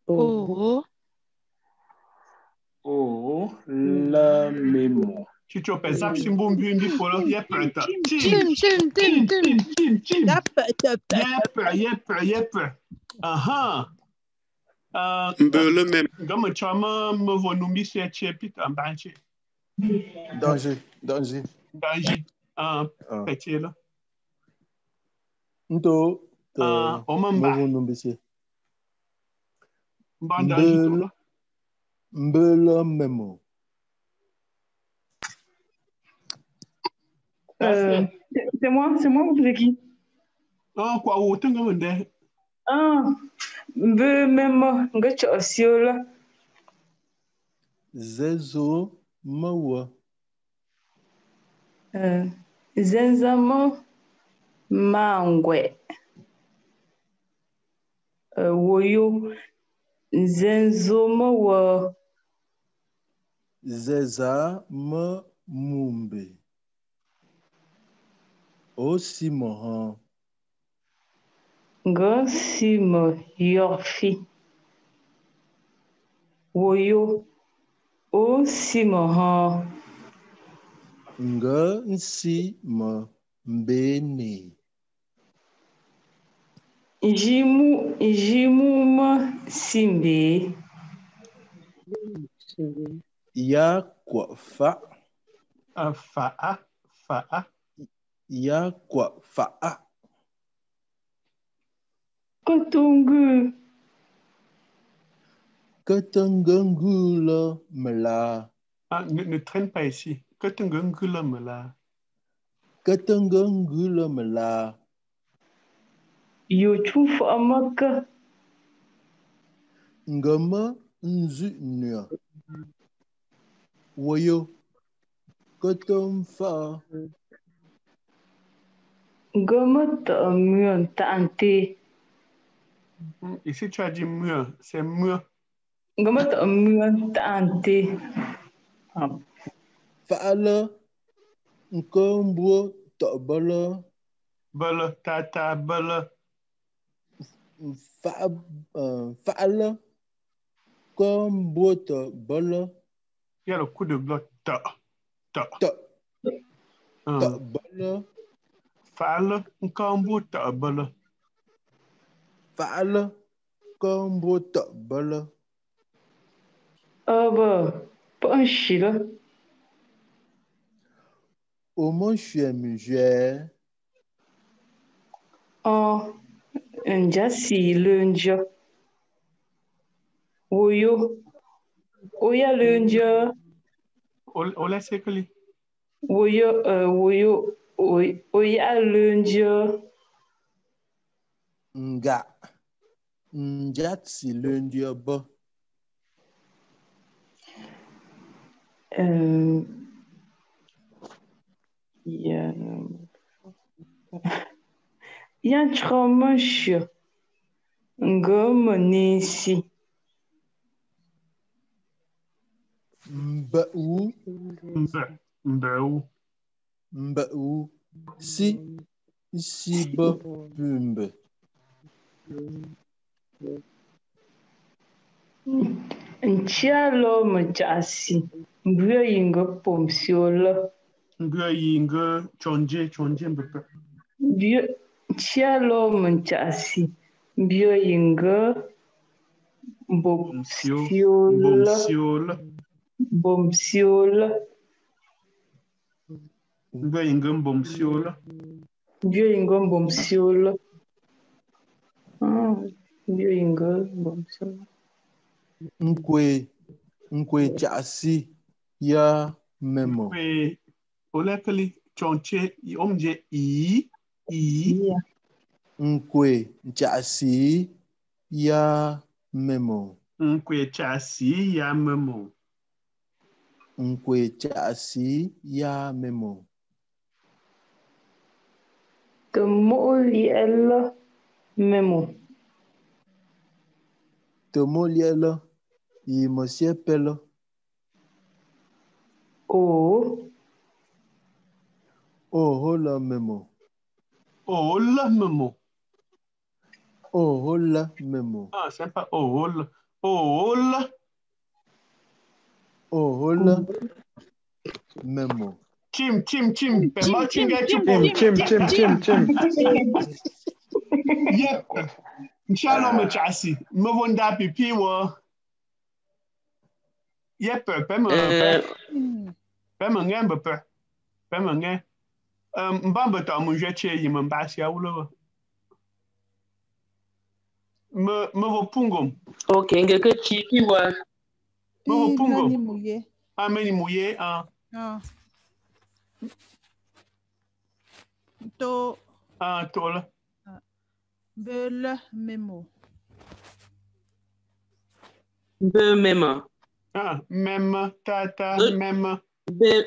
Oh, la mémo. Si tu opères ça, si bon bien dit pour il y a plein de Mbele même. Comme tu as me vonumi c'est chepit en banche. Danger. Petit là. Nto. Mbele memo. C'est moi ou c'est qui? Ah, quoi, où tu me Ah, même, nga siola. Zezo mawa. Zenzama mangwe. Woyo zenzo mawa. Zeza ma mumbe. Aussi mohan. Nga si ma yorfi. Woyo aussi mohan. Nga nsi ma mbene. Jimu ma simbe. Ya kwa fa. Fa'a. Ya kwa fa'a. Katungu. Katangangula mela. Ah, ne traîne pas ici. Katangangula mela. Katangangula mela. Yo chufa amaka. Ngama nzu nya. Woyo. Katamfa. Ngama ta mion tante. Ici, tu as dit mur. C'est mur. Ngama ta mion tante. Fa'ala. Nkambo ta'bala. Bala, tata, bala. Fa'ala. Kambo ta'bala. Il y a le coup de bloc. Ta. Ta'bala. Fa'ala, nkambo ta'bala. Fa'ala. Kambo ta'bala. Pas un chila. Au moins, je suis amusé. Njasi lunja. Oyo. Oya lunja. Ola sekali. Oya lunja. Nga. Njatsi lunja ba. Yan chromash. Ngomonisi. Mba'u. Mba'u. Si ba pumbe. Nchialo machasi. Mbyo yinga pomsiola. Mbyo yinga chonje mbepe. Nchialo machasi. Mbyo yinga bomsiola. Mbyo yinga bomsiola. Mbyo yinga bomsiola. Mbyo yinga bomsiola. Nkwe chasi ya memo. Nkwe olekali chonche omje i. Nkwe chasi ya memo. Nkwe chasi ya memo. Nkwe chasi ya memo. Temoliela memo. Temoliela y monsieur Pelo. Hola memo. Hola memo. Hola memo. Ah, c'est pas hola. Hola. Hola memo. Chim. Chim. Yep. Inshallah me chasi. Me vonda pipi wo. Yep, pe me ngembe pe. Pe me nge. Mbamba ta mu jeche yi me mbasi awulo. Me vo pungom. Okay, ngeke chipi wa. Me vo pungom. Meni mouye. Meni mouye. To. Tol. Bele memo. Be mema. Même, tata, même. Be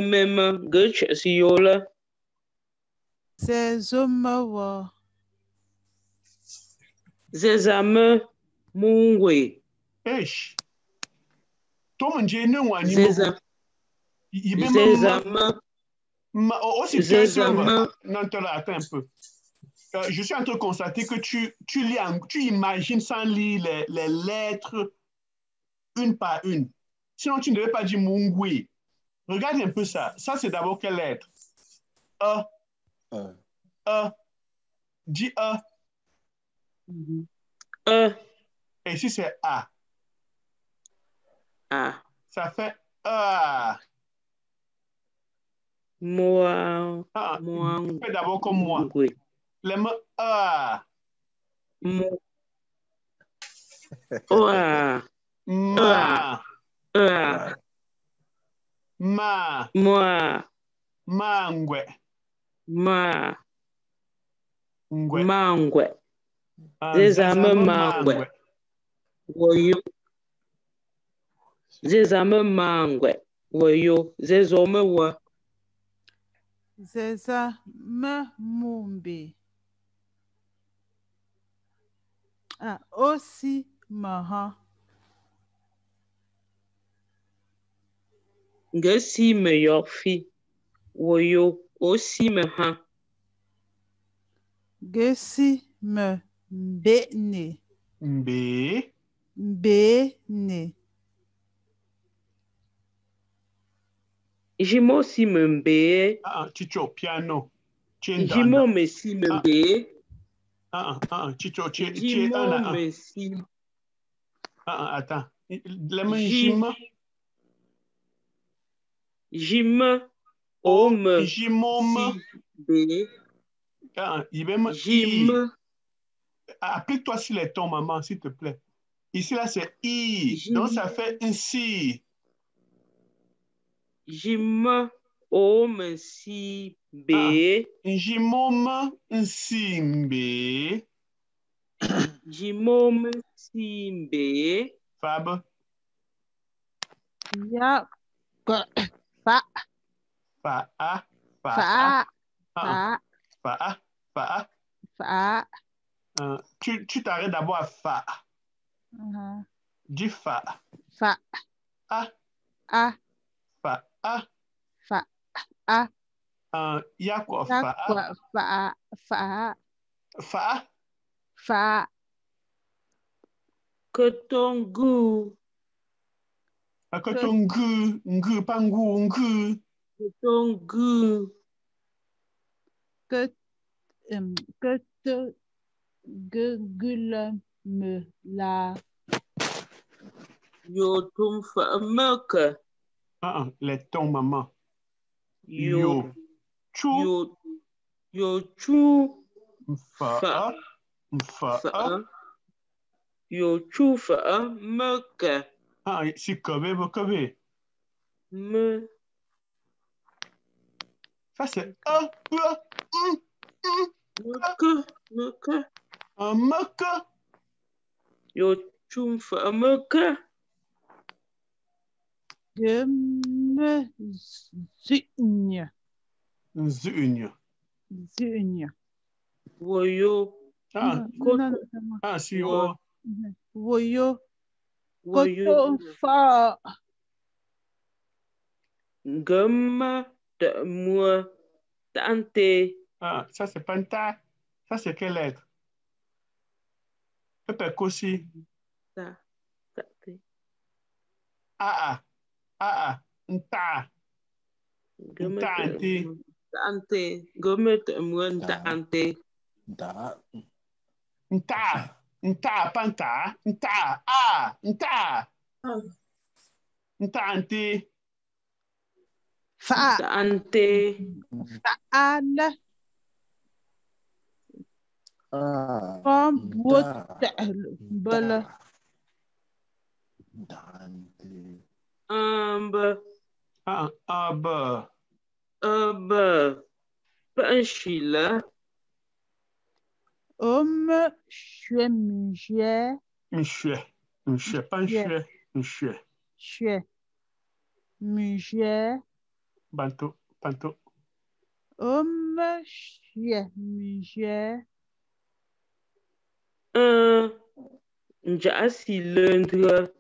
mema. Gutch si yola. Zezomawa. Zezame mungwe. Eish. Tom Njene Wani. Zezame. Aussi, Zezame. Non, attends un peu. Je suis en train de constater que tu imagines sans lire les lettres une par une. Sinon, tu ne devais pas dire Mungwe. Regarde un peu ça. Ça, c'est d'abord quelle lettre? E. Dis E. Et ici, c'est A. Ça fait A. Moi. Fais d'abord comme moi. Les mots A. Ma. Moi. Mangwe. Mangwe. Zezame mangwe. Woyo. Zezame mangwe. Woyo. Zezome wa. Zezame mumbi. Aussi maha. Gesi me yofi. Woyo. Aussi me ha. Gesi me bene. Bene. Jimo si me mbe. Chicho piano. Jimo me si me mbe. Chicho, Jimo me si. Attends. Jimo. Jimo. Ome. Jimom. B. Jim. Applique-toi sur les tons, maman, s'il te plaît. Ici, là, c'est I. Donc, ça fait un si. Jim. Ome si B. Jimom si B. Jimom si B. Fab. Ya. Fa. Fa. Fa. Tu t'arrêtes d'abord à fa. Dis fa. Fa. A. Fa. A. Fa. A. Il y a quoi? Fa. Fa. Kotongu. Kotongu. Pangu. Kotongu. Me la. Yo tum fa meke. Les tons, maman. Yo. Chu. Yo chu. Fa. Yo chu fa meke. Si kobe. Me. Ça, c'est Meke. Meke. Yo chu fa meke. Zunya. Woyo. Si o. Woyo. Koto fa. Gama de moi. Tante. Ça, c'est panta. Ça, c'est quelle lettre? Pepe Kosi. Tante. Nta. Tante. Gama de moi. Tante. Nta, panta. Nta. Nta. Ntante. Fa. Tante. Faana. Bala. Ambe. Ab. un chila. Chue mugé. Un chouet, pas un chouet, un chouet. Chue. Mugé. Panto. Chue mugé. Njasi lundre.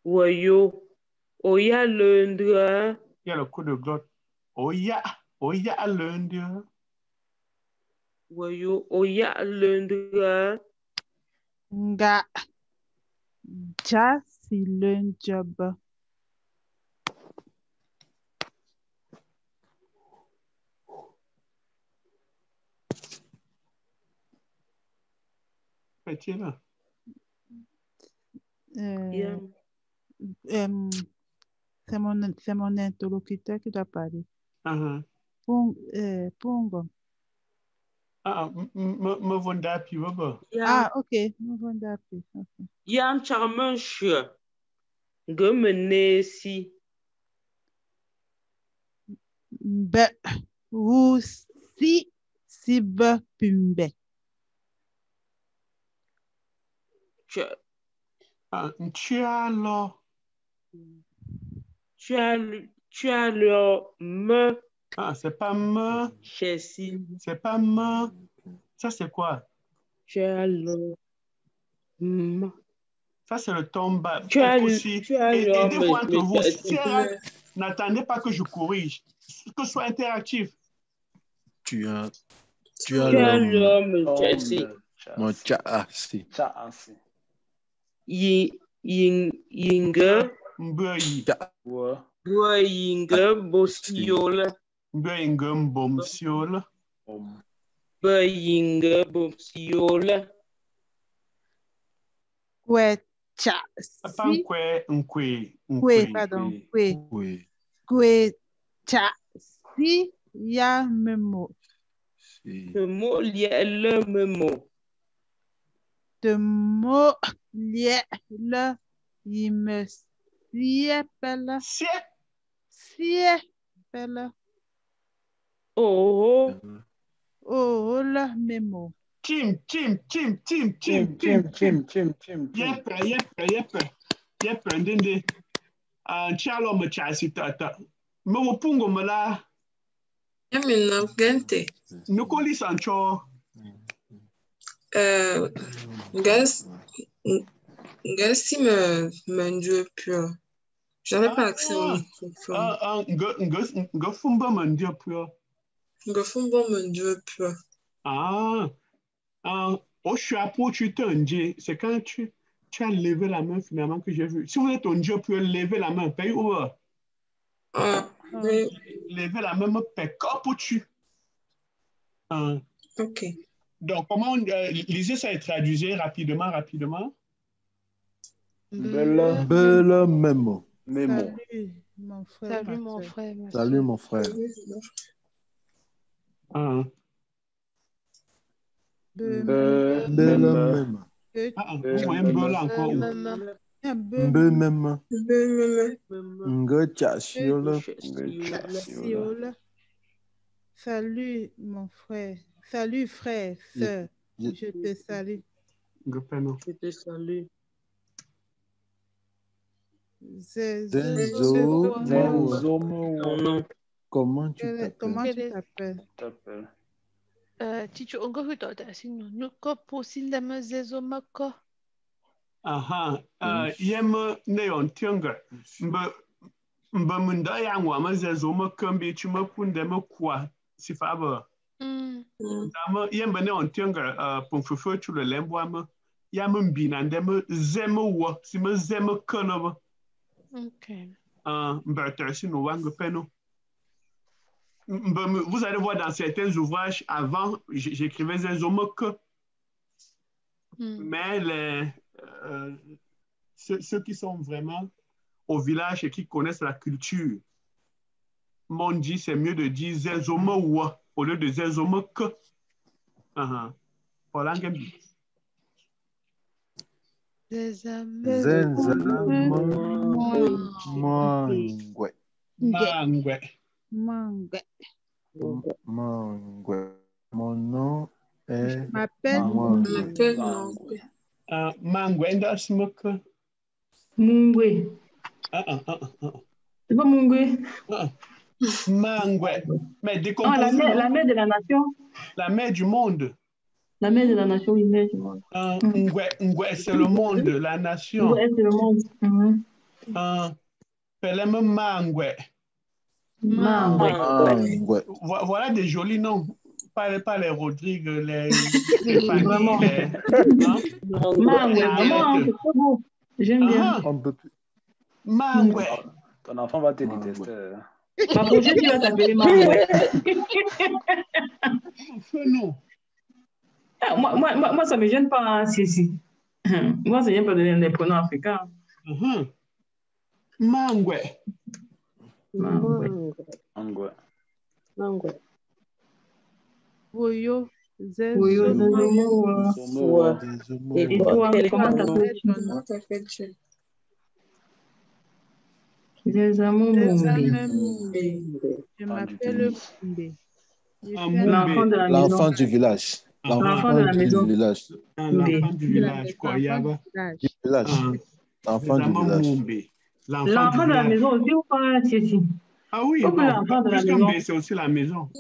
Wayo. Oya lundre. Il y a le coup de glotte. Oya lundi. Wayo. Oya lundre. Nga. Jasi lunjob. Petit là. Yeah. C'est mon interlocuteur qui doit parler. Uh-huh. Pungo. Me vonda pi baba. Ah, ok. Me vonda pi. Okay. Yam charman shua. Gomenesi. Be. Wusi. Sibe pumbe. Tu as le me. Ah, c'est pas me. Chessi. C'est pas me. Ça, c'est quoi? Tu as le me. Ça, c'est le tomba. Tu as aussi. Aidez-vous entre vous. N'attendez pas que je corrige. Que ce soit interactif. Tu as le Chessi. Mon chassi. Yinga. Yinga bosiola. Yinga bomsiola. Yinga bosiola. Kwe chasi. Pardon. Kwe chasi ya memo. Le mot lié le memo. De mot lié le il me siepele. Siepele. Oh le memo. Tim. Yep, ndende. Chalo me chasi tata. Me wopungo me la. Yamina gente. Nukoli sancho. Gassi me Dieu pur. J'en ai pas accès au microphone. Gafumba me Dieu pur. Gafumba me Dieu pur. Au chapeau, tu t'endies. C'est quand tu as levé la main finalement que j'ai vu. Si vous êtes un Dieu pur, levez la main. Paye où? Oui. Levez la main, me paye. Caputu. Ok. Donc, comment lisez ça et traduisez rapidement. Belle mémo. Salut, mon frère. Salut, mon frère. Belle mémo. Vous voyez Belle encore où? Belle mémo. Nga chasiola. Salut, mon frère. Salut, frère, sœur. Je te salue. Je te salue. Comment tu t'appelles? Ticho ongo hutoda sino nuko posinde mezezo mako. Yem neon tianga. Mba munda ya ngwa mezezo mako mbi chuma punde mkwa sifaba. Dama yem neon tianga ponfufo tu le lembwa yam mbina ndem zeme wo si me zeme kono. Okay. Vous allez voir dans certains ouvrages, avant, j'écrivais Zenzomok, mais ceux qui sont vraiment au village et qui connaissent la culture m'ont dit c'est mieux de dire Zenzomowa au lieu de Zenzomok. Voilà un game. Mangwe. Mangwe. Mon nom est Je m'appelle Mangwe. Mangwe, Smoke. Mungwe. C'est pas Mungwe. Mangwe. Mais Ah, décompose. la mère de la nation. La mère du monde. La mère de la nation, oui, mère du monde. Ngwe, c'est le monde, la nation. Ngwe, c'est le monde. Pelem Mangwe. Mangwe. Voilà des jolis noms. Pas les Rodrigue, les Vraiment. Fanny, Mangwe, vraiment, c'est trop beau. J'aime bien. Mangwe. Ton enfant va te détester. Ma prochaine, tu vas t'appeler Mangwe. Non. Moi, ça ne me gêne pas, si. Moi, ça ne gêne pas de donner des prénoms africains. Mangwe. Woyo. Woyo, et toi, comment t'appelles-tu? Je m'appelle Mumbe. L'enfant de la maison. L'enfant du village. L'enfant de la maison. Du village. L'enfant du village, quoi. L'enfant du village. L'enfant de la maison aussi ou pas, Titi? Ah oui, l'enfant de la maison. C'est aussi la maison.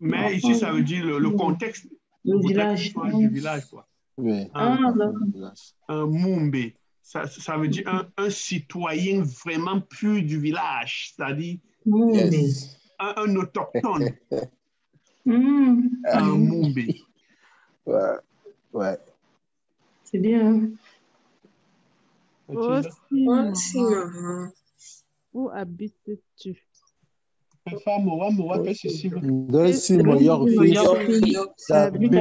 Mais ici, ça veut dire le contexte. Le village. Du village, quoi. Oui. Un Mumbe. Ça veut dire un citoyen vraiment pur du village, c'est-à-dire un autochtone. Un Mumbe. Ouais. C'est bien. Aussi, maman. Où habites-tu? Femme, moi, qu'est-ce que c'est? Merci, mon York. J'habite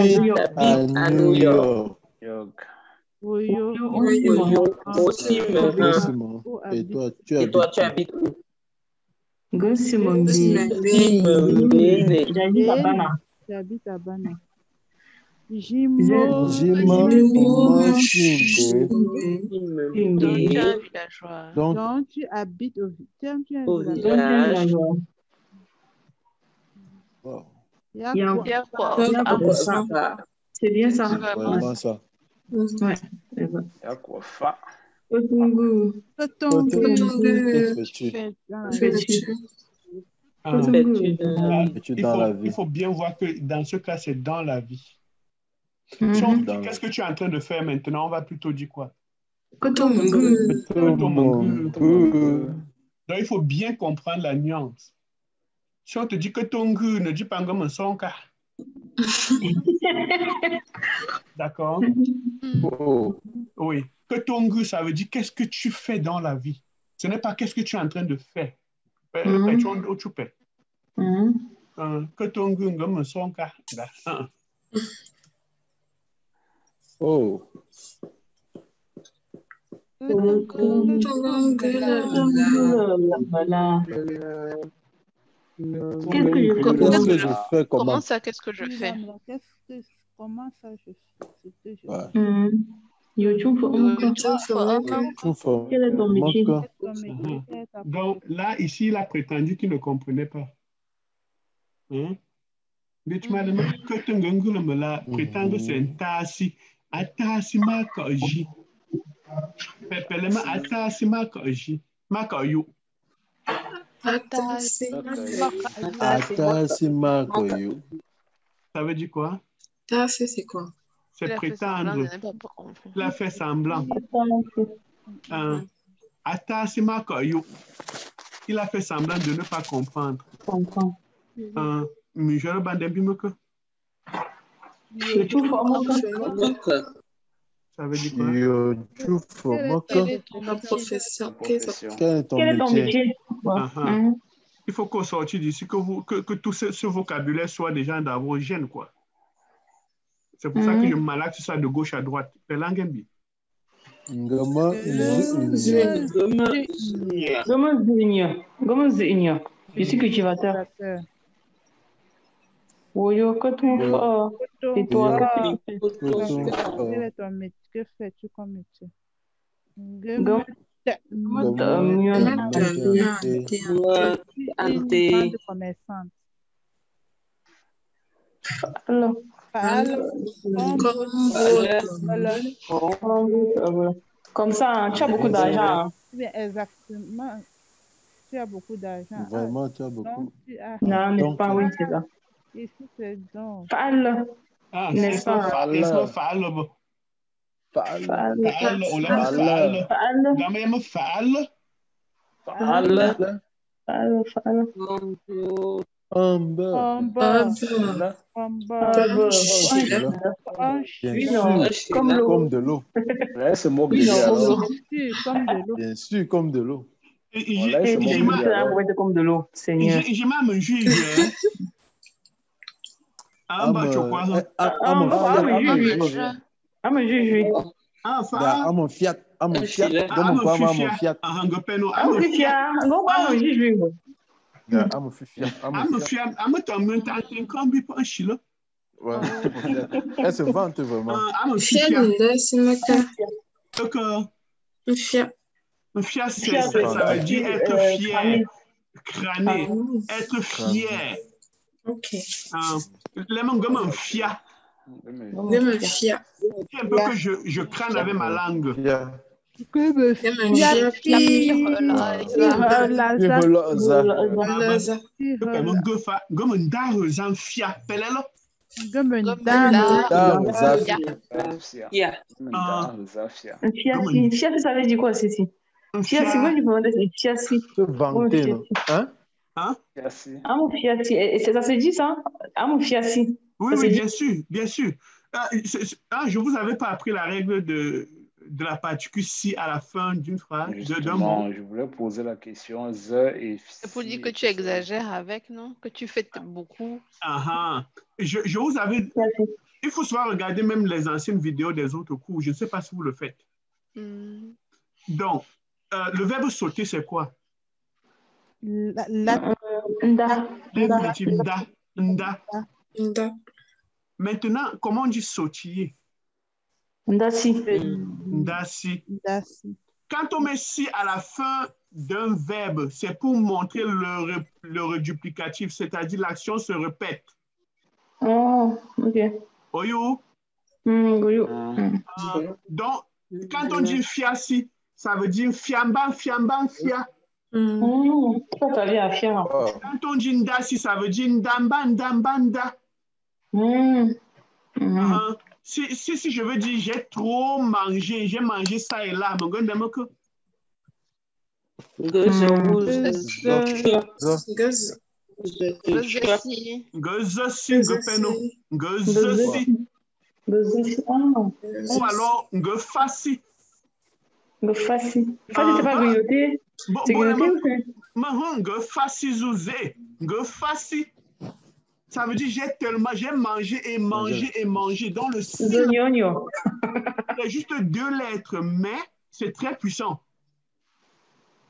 à New York. Woyo. Aussi, Et toi, tu habites où? J'habite à Bana. Donc, tu habites au village. C'est bien ça. Vraiment ça. Ouais. Il faut bien voir que dans ce cas, c'est dans la vie. Qu'est-ce que tu es en train de faire maintenant? On va plutôt dire quoi? Donc, il faut bien comprendre la nuance. Si on te dit que Tongu, ne dis pas comme un sonka. D'accord? Oui. Que Tongu, ça veut dire qu'est-ce que tu fais dans la vie. Ce n'est pas qu'est-ce que tu es en train de faire. Que Tongu, comme un sonka. Oh. Qu'est-ce que je fais? Comment ça, qu'est-ce que je fais? Comment ça, je fais? Quel est ton métier? Donc là, ici, il a prétendu qu'il ne comprenait pas. Que Tongu me l'a prétendu, c'est un tassi. Atasi makoji. Pepelema atasi makoji. Makoyu. Atasi makoyu. Ça veut dire quoi? Atasi, c'est quoi? C'est prétendre. Il a fait semblant. Atasi makoyu. Il a fait semblant de ne pas comprendre. Mais je le bandé bimoko. Ça veut dire quoi? Quelle est ton profession? Quel est ton métier? Il faut qu'on sorte d'ici, que tout ce vocabulaire soit déjà dans vos gènes, quoi. C'est pour ça que je malaxe ça de gauche à droite. Je suis cultivateur. Woyo, que tu fais? Et toi, quel est ton métier? Que fais-tu comme métier? Je suis une femme de commerçante. Comme ça, hein, tu as beaucoup d'argent. Hein. Exactement. Tu as beaucoup d'argent. Vraiment, tu as beaucoup. Non, n'est-ce pas, oui, c'est ça. Ici, c'est donc. Fal. N'est-ce pas? Fal. Comme de l'eau. C'est mon bébé alors. Bien sûr, comme de l'eau. Comme de l'eau, Seigneur. J'ai même un juge. Un Fiat. Elle se vante vraiment. Fiat, ça veut dire être fier, crâner, être fier. Ok. Les mains comme un fiat. C'est un peu que je crâne avec ma langue. Fiat, ça veut dire quoi, ceci? Fiat, c'est quoi du moment de fiat? Vanter, non? Hein? Mon fiat, ça se dit ça? Mon fiat. Oui, bien sûr, bien sûr. Je vous avais pas appris la règle de la particule si à la fin d'une phrase. Justement, je voulais poser la question the et c'est pour dire que tu exagères avec, non? Que tu fais beaucoup. Je vous avais... Il faut souvent regarder même les anciennes vidéos des autres cours. Je ne sais pas si vous le faites. Donc, le verbe sauter, c'est quoi? Nda. Maintenant, comment on dit sautiller? Ndasi. Quand on met si à la fin d'un verbe, c'est pour montrer le reduplicatif, c'est-à-dire l'action se répète. Oh, ok. Oyo? Donc, quand on dit fiasi, ça veut dire fiamban, fia. Quand on dit ndasi, ça veut dire ndamba. Si je veux dire j'ai trop mangé, j'ai mangé ça et là, ou alors ngefasi. Ngefasi, c'est pas grignoter. C'est grignoter ou c'est? Ngefasi. Ça veut dire j'ai mangé et mangé dans le style. C'est juste 2 lettres, mais c'est très puissant.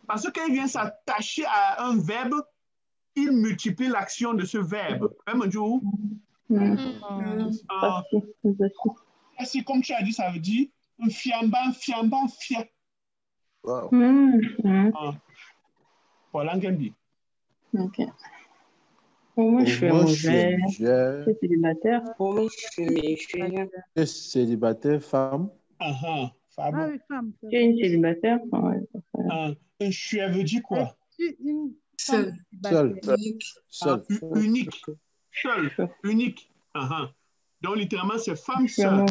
Parce que quand il vient s'attacher à un verbe, il multiplie l'action de ce verbe. Si comme tu as dit, ça veut dire fiamban, fia. Wow. Voilà, Ngambi. Ok. Moi, je suis mauvais. Je suis célibataire. Moi, je suis Tu es célibataire, femme? Femme. Tu es une célibataire? Je suis, elle veut dire quoi? Seul. Unique. Seul. Unique. Donc, littéralement, c'est femme seule.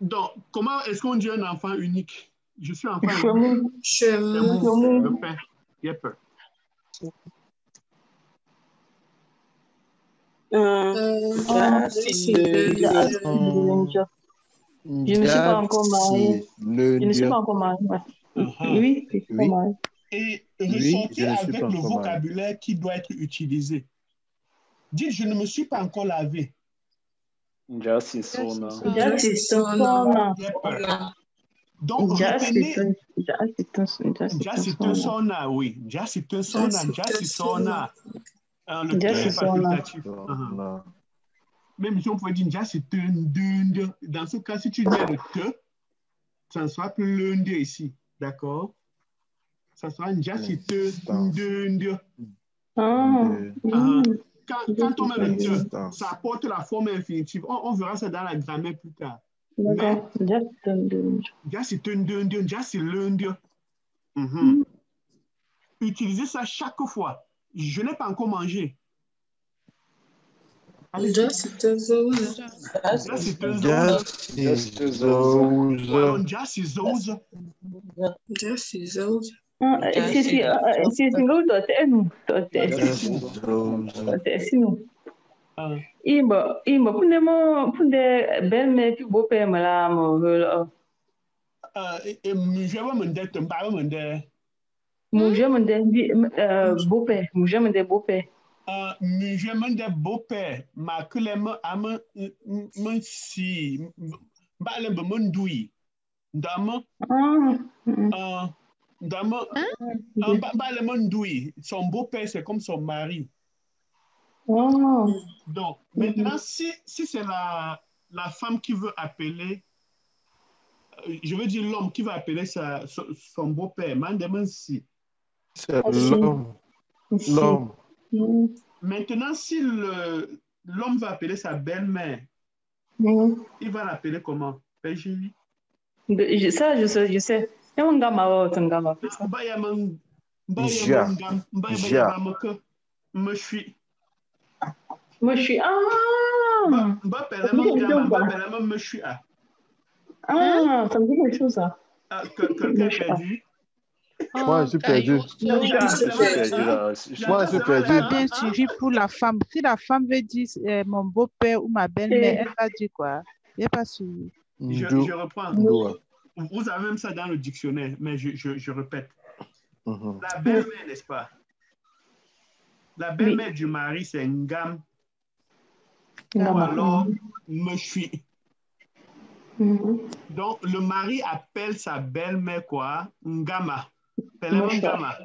Donc, comment est-ce qu'on dit un enfant unique? Je suis enfant unique. Le père. Yep. Je ne suis pas encore mariée. Oui, je suis pas mariée. Et ressortez avec le vocabulaire qui doit être utilisé. Dites, je ne me suis pas encore lavé. Njasi sona. Donc, retenez... Njasi sona, oui. Njasi sona. Le terme facultatif. Même si on pouvait dire Njasi tundund. Dans ce cas, si tu mets le te, ça ne sera plus lundi ici. D'accord? Ça sera Njasi tundund. Quand quand on met le te, ça apporte la forme infinitive. On verra ça dans la grammaire plus tard. D'accord. Déjà, c'est lundi. Utilisez ça chaque fois. Je n'ai pas encore mangé. Déjà, c'est un zouze. beau-père, ma culème à me si, balem mondoui, dame, balem mondoui, son beau-père c'est comme son mari. Donc, maintenant, si c'est la femme qui veut appeler, je veux dire l'homme qui va appeler son beau-père, mandem si. C'est l'homme. Maintenant, si l'homme va appeler sa belle-mère, il va l'appeler comment? Péjili? Ça, je sais. Ça me dit quelque chose, ça. Quelqu'un est perdu? Moi, je suis perdu. Moi, je suis perdu. Pas bien suivi pour la femme. Si la femme veut dire mon beau-père ou ma belle-mère, elle va dire quoi? Je n'ai pas suivi. Je reprends. Vous avez même ça dans le dictionnaire, mais je répète. La belle-mère, n'est-ce pas? La belle-mère du mari, c'est Ngam. Ou alors, me suis. Donc, le mari appelle sa belle-mère quoi? Ngama. Ngama.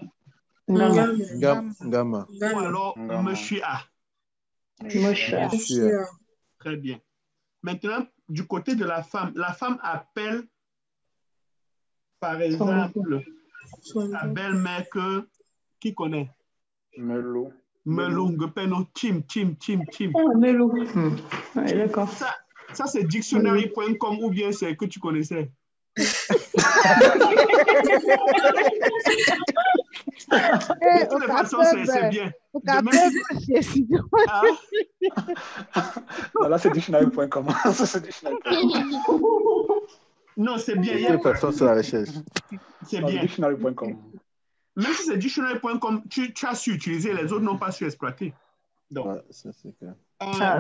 Ngama. Ou alors, monsieur A. Très bien. Maintenant, du côté de la femme appelle, par exemple, sa belle-mère qui connaît? Melo. Melo, Tim. Melo. D'accord. Ça, c'est dictionary.com ou bien c'est que tu connaissais? De toute façon, c'est bien. Là, c'est dictionary.com. Non, c'est bien. De toute façon, c'est la recherche. C'est bien. Dictionary.com. Même si c'est dictionary.com, tu as su utiliser, les autres n'ont pas su exploiter. Donc, ouais, ça, c'est clair.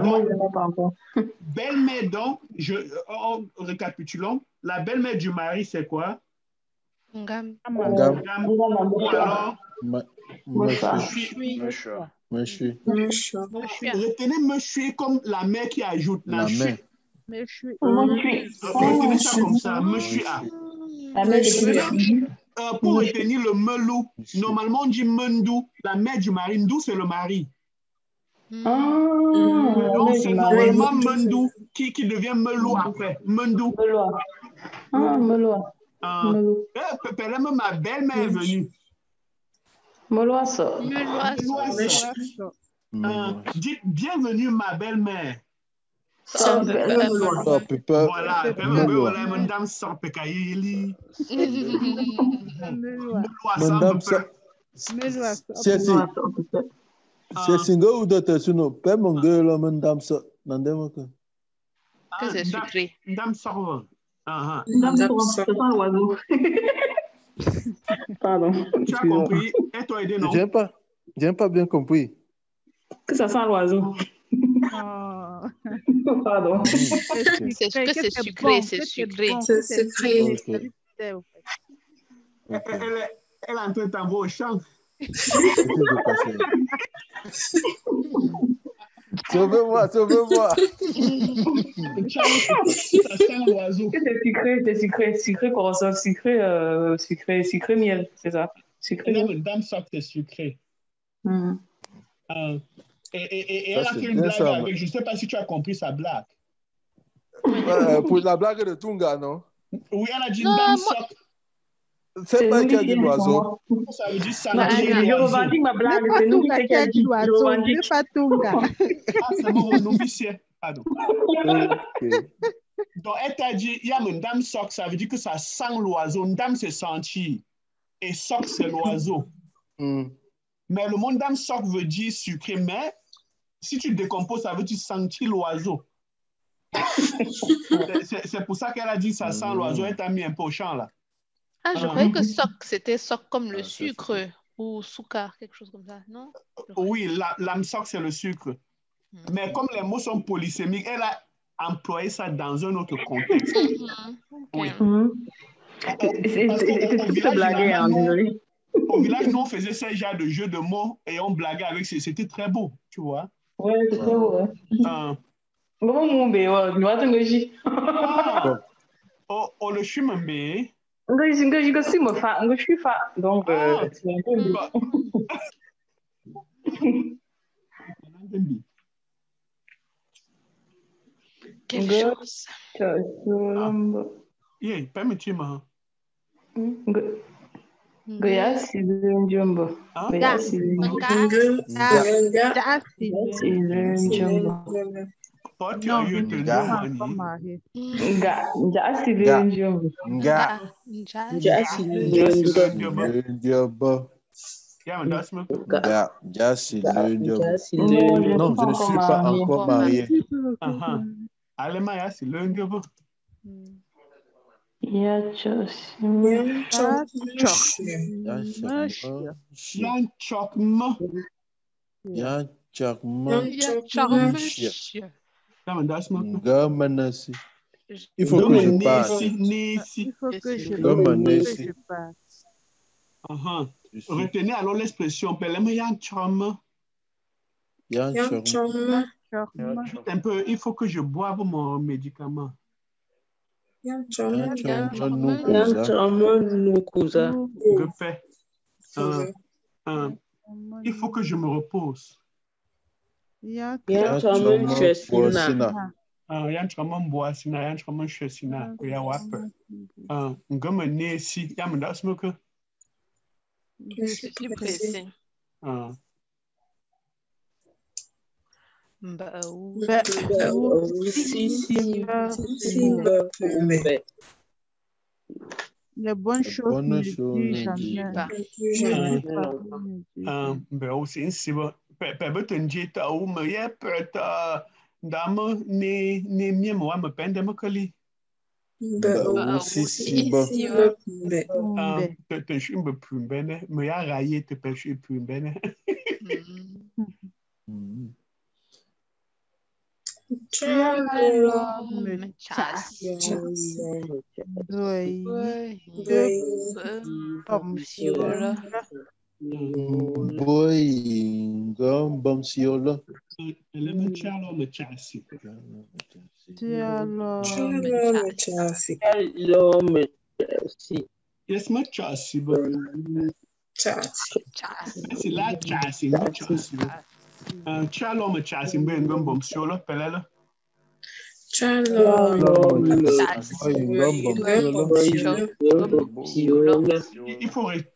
Moi, je n'ai pas encore. Belle-mère, donc, récapitulons. La belle-mère du mari, c'est quoi? Ngam. Ou alors, Monsieur. Retenez monsieur comme la mère qui ajoute. La mère. Retenez ça comme ça, monsieur A. Pour retenir le melou, normalement on dit mendou. La mère du mari, ndou c'est le mari. Donc c'est normalement mendou qui devient melou après. Mendou. Meloa. Ma belle-mère est venue. Meloa. Dites bienvenue ma belle-mère. Voilà, madame Sarpekayeli. Si single ou d'autres suno, pas mon gueule, madame ça, n'endemaka. Que c'est sucré. Madame Sarva. C'est pas un oiseau. Pardon. Tu as compris? Et toi, aidé, non? J'ai pas bien compris. Que ça sent l'oiseau. Pardon. C'est sucré, c'est sucré. C'est sucré. Elle est en train d'envoyer au champ. Sauvez-moi. Ça sent l'oiseau. C'est sucré, qu'on ressent sucré miel, c'est ça. Sucré miel. Madame Sock, c'est sucré. Et elle a fait une blague avec, je ne sais pas si tu as compris sa blague. Pour la blague de Tunga, non? Oui, elle a dit Madame Sock. C'est pas qui a dit l'oiseau. Ça veut dire Bah, sentir je l'oiseau. revendique ma blague, Le c'est nous patunga qui qui a a dit dit. Je l'oiseau. revendique. Le patunga. Ah, c'est bon, nous vicieux. Pardon. Ok. Donc, elle t'a dit, il y a une dame soc, ça veut dire que ça sent l'oiseau. Une dame, c'est sentir. Et soc, c'est l'oiseau. Mais le mot dame soc veut dire sucré. Mais si tu décomposes, ça veut dire sentir l'oiseau. C'est pour ça qu'elle a dit ça sent l'oiseau. Elle t'a mis un peu au champ, là. Ah, je croyais que soc, c'était soc comme le sucre ou soukar, quelque chose comme ça, non? Oui, l'âme soc, c'est le sucre. Mais comme les mots sont polysémiques, elle a employé ça dans un autre contexte. Oui. C'est tout se blaguer, hein, désolé. Au village, nous, on faisait ce genre de jeu de mots et on blaguait avec. C'était très beau, tu vois. Ouais, c'est très beau. Comment mon bé, tu vois, tu me oh, le chumambé. Je suis fa. Donc, c'est un peu. Quelque chose. Permettez-moi. Gaya silin jumbo. Gaya silin jumbo. Toi, tu as eu te Non, je ne suis pas encore marié. Allez, c'est l'un. Il faut que je parte. Retenez alors l'expression. Un peu, il faut que je boive mon médicament. Il faut que je me repose. Les bonnes choses ne disent jamais.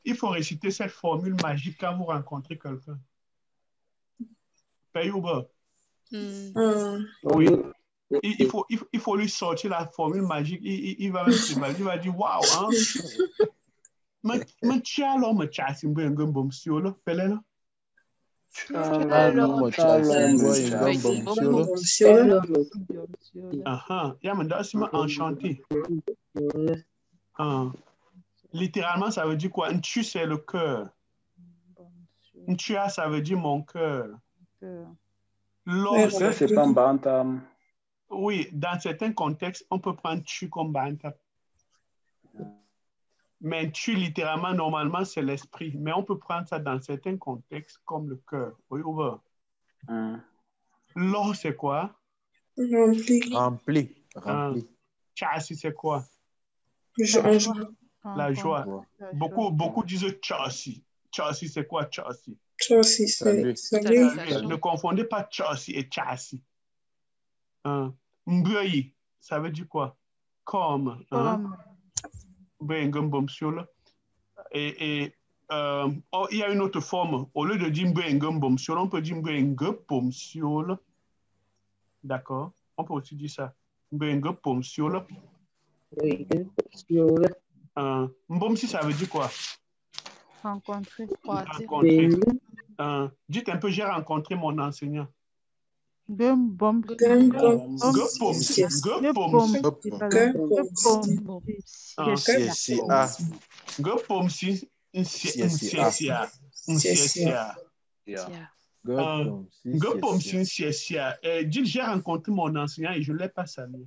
Il faut réciter cette formule magique quand vous rencontrez quelqu'un. Payouba. Oui. Il faut lui sortir la formule magique. Il va même se balader. Il va dire waouh, hein? Enchanté. Littéralement, ça veut dire quoi? Ntu, c'est le cœur. Ntua, ça veut dire mon cœur. C'est pas bantam. Oui, dans certains contextes, on peut prendre tu comme bantam. Mais tu, littéralement, normalement, c'est l'esprit. Mais on peut prendre ça dans certains contextes comme le cœur. Oui, ou pas? L'or, c'est quoi? Rempli. Chassi, c'est quoi? La joie. Beaucoup disent chassi. Chassi, c'est quoi chassi? Chassi, c'est salut. Ne confondez pas chassi et chassi. Mbui, ça veut dire quoi? Comme. Et il y a une autre forme. Au lieu de dire mbengembomsiol, on peut dire mbengepomsiol. D'accord? On peut aussi dire ça. Mbengepomsiol. Mbomsi, ça veut dire quoi? Rencontrer. Rencontrer. Dites un peu, j'ai rencontré mon enseignant. Dites, j'ai rencontré mon enseignant et je ne l'ai pas salué.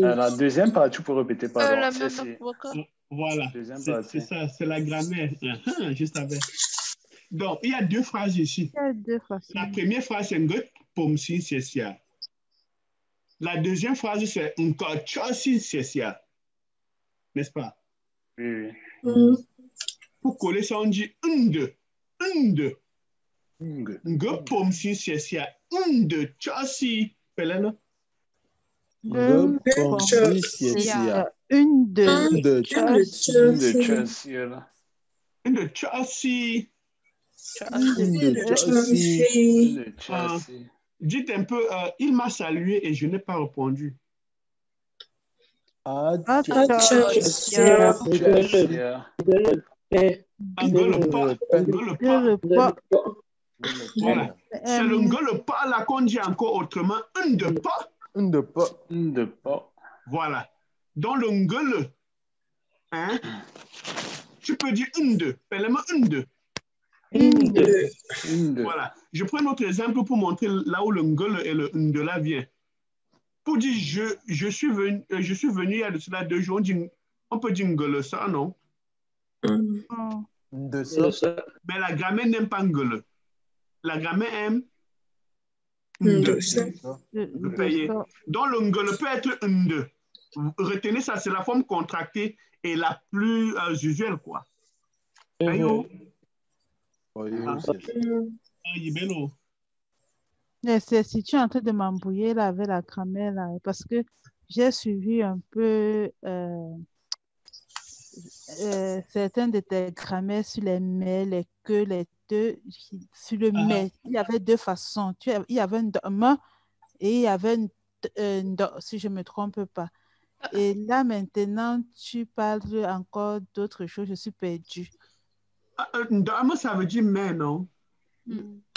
La deuxième partie, tu peux répéter, pardon. Voilà, c'est ça, c'est la grammaire. Je savais. Donc, il y a deux phrases ici. La première phrase, c'est ngot pomsi sesia. La deuxième phrase, c'est nkochosi sesia. N'est-ce pas? Oui. Pour coller ça, on dit unde. Ngot pomsi sesia. Unde chosi. Pelena? Ngot pomsi sesia. Unde chosi. Dites un peu, il m'a salué et je n'ai pas répondu. Voilà. C'est le ngole pas là qu'on dit encore autrement. Un de pas. Voilà. Dans le ngole, hein, tu peux dire unde. Pelle-moi unde. Voilà. Je prends un autre exemple pour montrer là où le ngole et le unde là vient. Pour dire je suis venu il y a de cela 2 jours, on peut dire ngole ça, non? De ça. Mais la grammaire n'aime pas ngole. La grammaire aime de payer. Donc le ngole peut être unde. Retenez ça, c'est la forme contractée et la plus usuelle, quoi. Si tu es en train de m'embrouiller là avec la grammaire là, parce que j'ai suivi un peu certaines de tes grammaires sur les mais, les que, les te. Sur le mais, il y avait 2 façons. Il y avait un doma et il y avait si je ne me trompe pas. Et là maintenant, tu parles encore d'autres choses, je suis perdue. Dama, ça veut dire mais, non?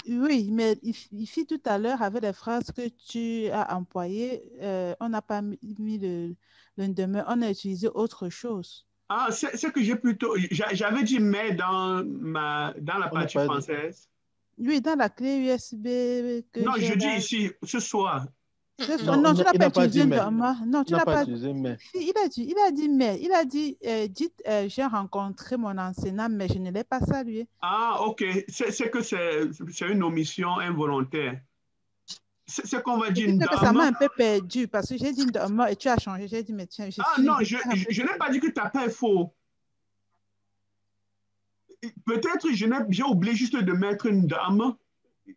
Oui, mais ici tout à l'heure, avec les phrases que tu as employées, on n'a pas mis le demain, on a utilisé autre chose. C'est que j'ai plutôt... J'avais dit mais dans la partie française. Oui, dans la clé USB. Non, je dis ici, ce soir. Non, tu n'as pas utilisé demain. Non, tu n'as pas utilisé mais. Il a dit mais. Il a dit, dites, j'ai rencontré mon enseignant, mais je ne l'ai pas salué. Ok. C'est que c'est une omission involontaire. C'est qu'on va dire ça m'a un peu perdu parce que j'ai dit demain et tu as changé. J'ai dit mais tiens, non, je n'ai pas dit que tu n'as pas faux. Peut-être j'ai oublié juste de mettre une dame.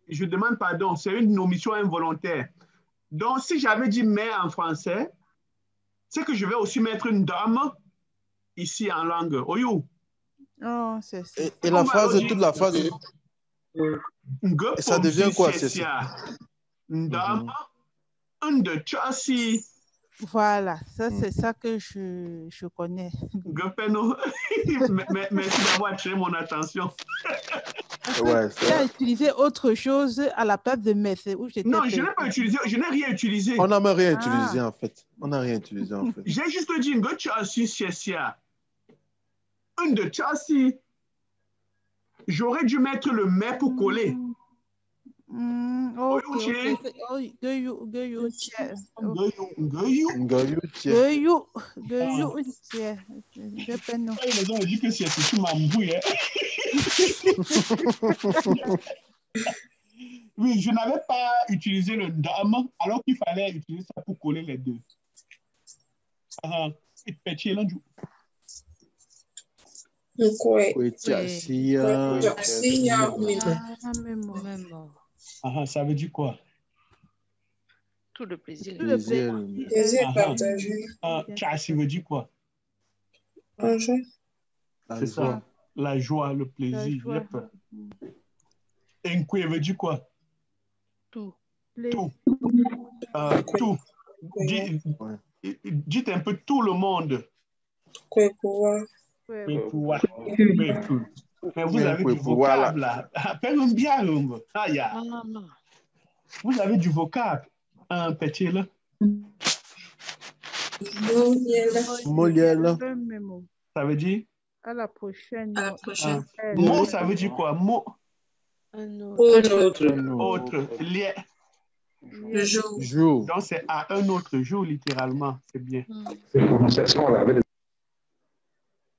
Je demande pardon, c'est une omission involontaire. Donc, si j'avais dit mais en français, c'est que je vais aussi mettre une dame ici en langue. Oyou. Oh, c'est ça. Et la phrase, toute la phrase. Ça devient quoi, c'est ça? Dame, un de chassis. Voilà, ça c'est ça que je connais. Merci d'avoir attiré mon attention. Tu as utilisé autre chose à la place de mais. Non, je n'ai pas utilisé, je n'ai rien utilisé. On n'a même rien utilisé en fait. On n'a rien utilisé en fait. J'ai juste dit un chassis, c'est un de chassis. J'aurais dû mettre le mais pour coller. Ok. Goyou, Oh, Goyou, tiens. Tiens. Je peux non. Les gens disent que c'est tu m'embrouilles. Oui, je n'avais pas utilisé le dame alors qu'il fallait utiliser ça pour coller les deux. Petit là, ça veut dire quoi? Tout le plaisir. Tout le plaisir partagé. Ça veut dire quoi? C'est ça. La joie, le plaisir. Et Nkwe veut dire quoi? Tout. Tout. Tout. Dites un peu tout le monde. Mais vous avez du vocable là. Appelle-moi bien. Vous avez du vocable. Un petit là. Molière. Ça veut dire? À la prochaine. Mot, ça veut dire quoi? Mot. Un autre. Autre. Le jour. Donc, c'est à un autre jour, littéralement. C'est bien.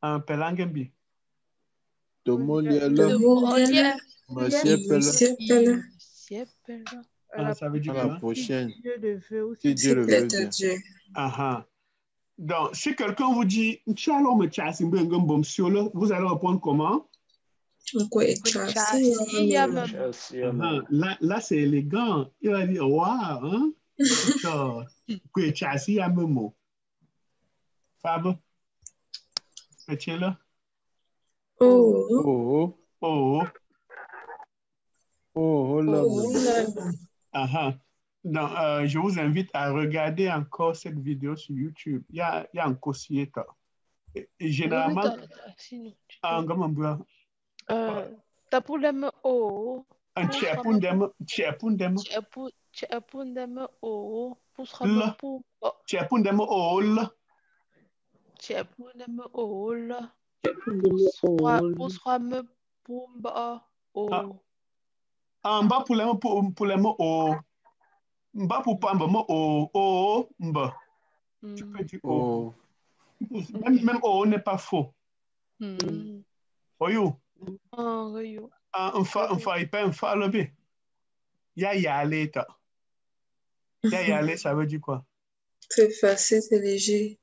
Un pelangembi. De Molière. Ça veut dire à quoi? la prochaine. Si Dieu le veut bien. Donc, si quelqu'un vous dit, vous allez répondre comment? Là, c'est élégant. Il va dire, waouh, hein? Fab, c'est là? Oh, Donc, je vous invite à regarder encore cette vidéo sur YouTube. Il y a un cossier. Généralement, Tapulem o. Tchepundem o. Tchepundem ol. Pusrame pumba o. Mba pulem o. Mba pupamba o. Mba. Tu peux dire o. Même o n'est pas faux. Oyou. Enfin, levé. Yale, ça veut dire quoi? C'est facile, c'est léger.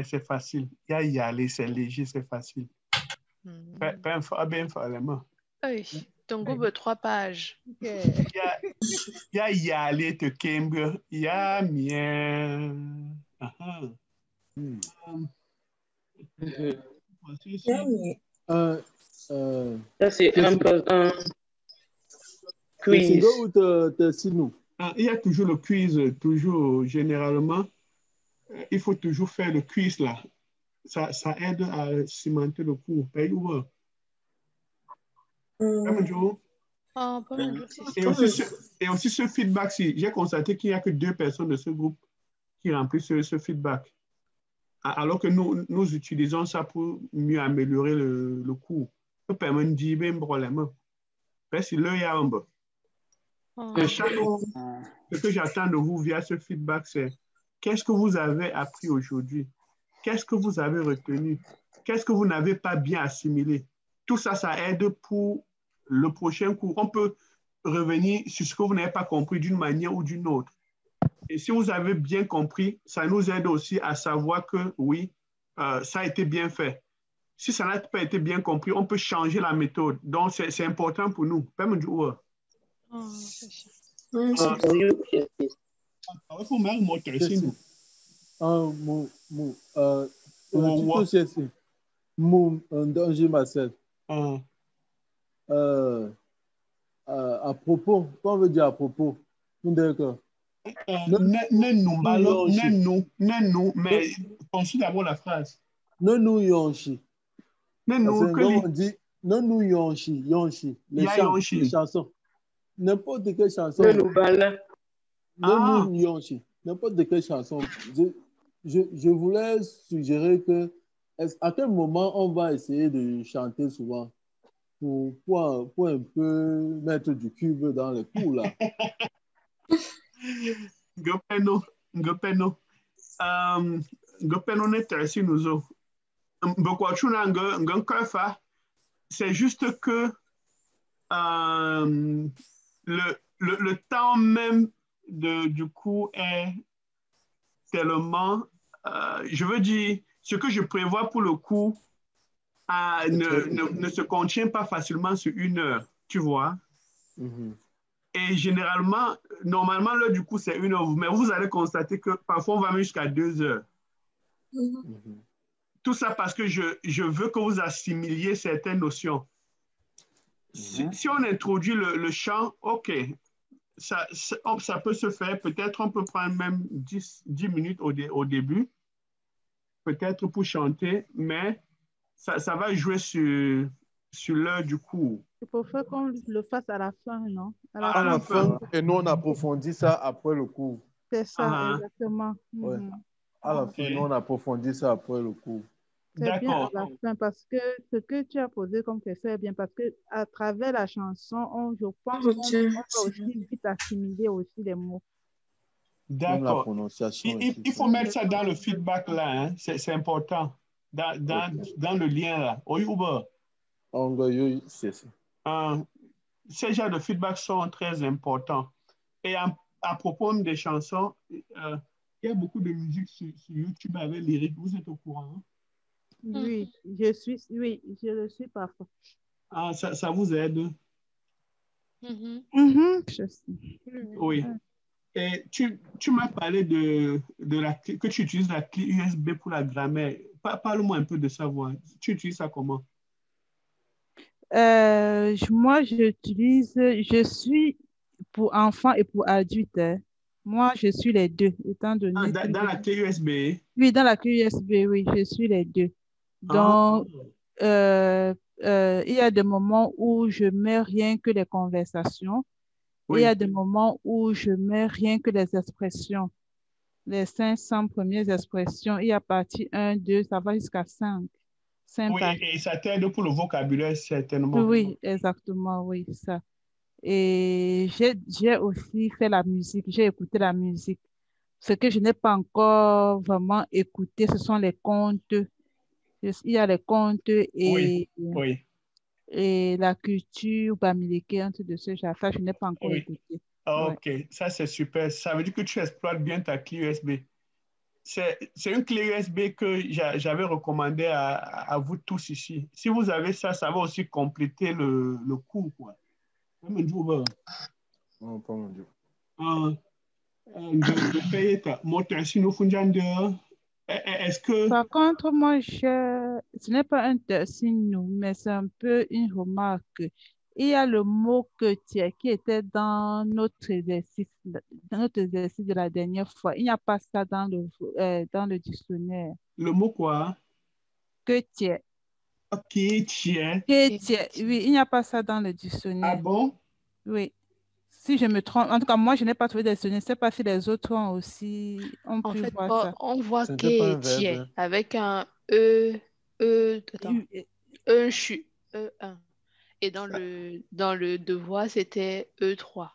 C'est facile. Yale, c'est léger, c'est facile. Ton groupe 3 pages. Yale, te kembe. Ya mien. Ça, c'est un quiz. Il y a toujours le quiz, généralement. Il faut toujours faire le quiz là. Ça aide à cimenter le cours. Et aussi ce feedback, j'ai constaté qu'il n'y a que 2 personnes de ce groupe qui remplissent ce feedback. Alors que nous utilisons ça pour mieux améliorer le cours. Ça permet de dire un problème. Parce que là, il y a un peu. Ce que j'attends de vous via ce feedback, c'est qu'est-ce que vous avez appris aujourd'hui? Qu'est-ce que vous avez retenu? Qu'est-ce que vous n'avez pas bien assimilé? Tout ça, ça aide pour le prochain cours. On peut revenir sur ce que vous n'avez pas compris d'une manière ou d'une autre. Et si vous avez bien compris, ça nous aide aussi à savoir que oui, ça a été bien fait. Si ça n'a pas été bien compris, on peut changer la méthode. Donc, c'est important pour nous. À propos, quoi veut dire à propos? D'accord. Mais consulte d'abord la phrase. Non, nous yonchi. On dit non, nous yonchi. Les chansons. N'importe quelle chanson. Non, nous yonchi. N'importe quelle chanson. Je voulais suggérer que à quel moment on va essayer de chanter souvent. pour un peu mettre du cube dans les cours, là. Ngopeno n'est si nous autres. C'est juste que le temps même du cours est tellement, je veux dire, ce que je prévois pour le cours ne se contient pas facilement sur 1 heure, tu vois. Et généralement, normalement, l'heure du cours, c'est 1 heure, mais vous allez constater que parfois, on va même jusqu'à 2 heures. Tout ça parce que je veux que vous assimiliez certaines notions. Si on introduit le chant, OK, ça peut se faire. Peut-être on peut prendre même 10 minutes au début, peut-être pour chanter, mais ça va jouer sur l'heure du cours. Il faut faire qu'on le fasse à la fin, non? À la fin, et nous, on approfondit ça après le cours. C'est ça, exactement. Ouais. À la fin, nous, on approfondit ça après le cours. C'est bien à la fin parce que ce que tu as posé comme question est bien parce que à travers la chanson, je pense qu'on va aussi vite assimiler aussi les mots. D'accord. Il faut mettre ça dans le feedback là, hein? C'est important. Dans le lien là. Ces genres de feedback sont très importants. Et à propos des chansons, il y a beaucoup de musique sur YouTube avec lyrique. Vous êtes au courant? Hein? Oui, je le suis parfois. Ah, ça vous aide? Je sais. Oui. Et tu m'as parlé que tu utilises la clé USB pour la grammaire. Parle-moi un peu de ça. Tu utilises ça comment? Moi, je suis pour enfants et pour adultes. Hein. Moi, je suis les deux, étant donné dans la clé USB? Oui, dans la clé USB, oui, je suis les deux. Donc, il y a des moments où je mets rien que les conversations. Oui. Il y a des moments où je mets rien que les expressions. Les 500 premières expressions. Et à partir 1, 2, ça va jusqu'à 5. Oui, et ça t'aide pour le vocabulaire, certainement. Oui, exactement, oui, ça. Et j'ai aussi fait la musique, j'ai écouté la musique. Ce que je n'ai pas encore vraiment écouté, ce sont les contes. Il y a les contes et la culture bamileke, un truc de ce genre. Ça, je n'ai pas encore écouté. OK, ça c'est super. Ça veut dire que tu exploites bien ta clé USB. C'est une clé USB que j'avais recommandé à vous tous ici. Si vous avez ça, ça va aussi compléter le cours, quoi. Est-ce que... Par contre, moi, ce n'est pas un signe, mais c'est un peu une remarque. Il y a le mot que qui était dans notre exercice de la dernière fois. Il n'y a pas ça dans le dictionnaire. Le mot quoi? Que tiers. Oui, il n'y a pas ça dans le dictionnaire. Ah bon? Oui. Si je me trompe, en tout cas, moi, je n'ai pas trouvé de dictionnaire. Je ne sais pas si les autres ont aussi pu voir ça. On voit que tiers avec un E1. Et dans le devoir, c'était E3.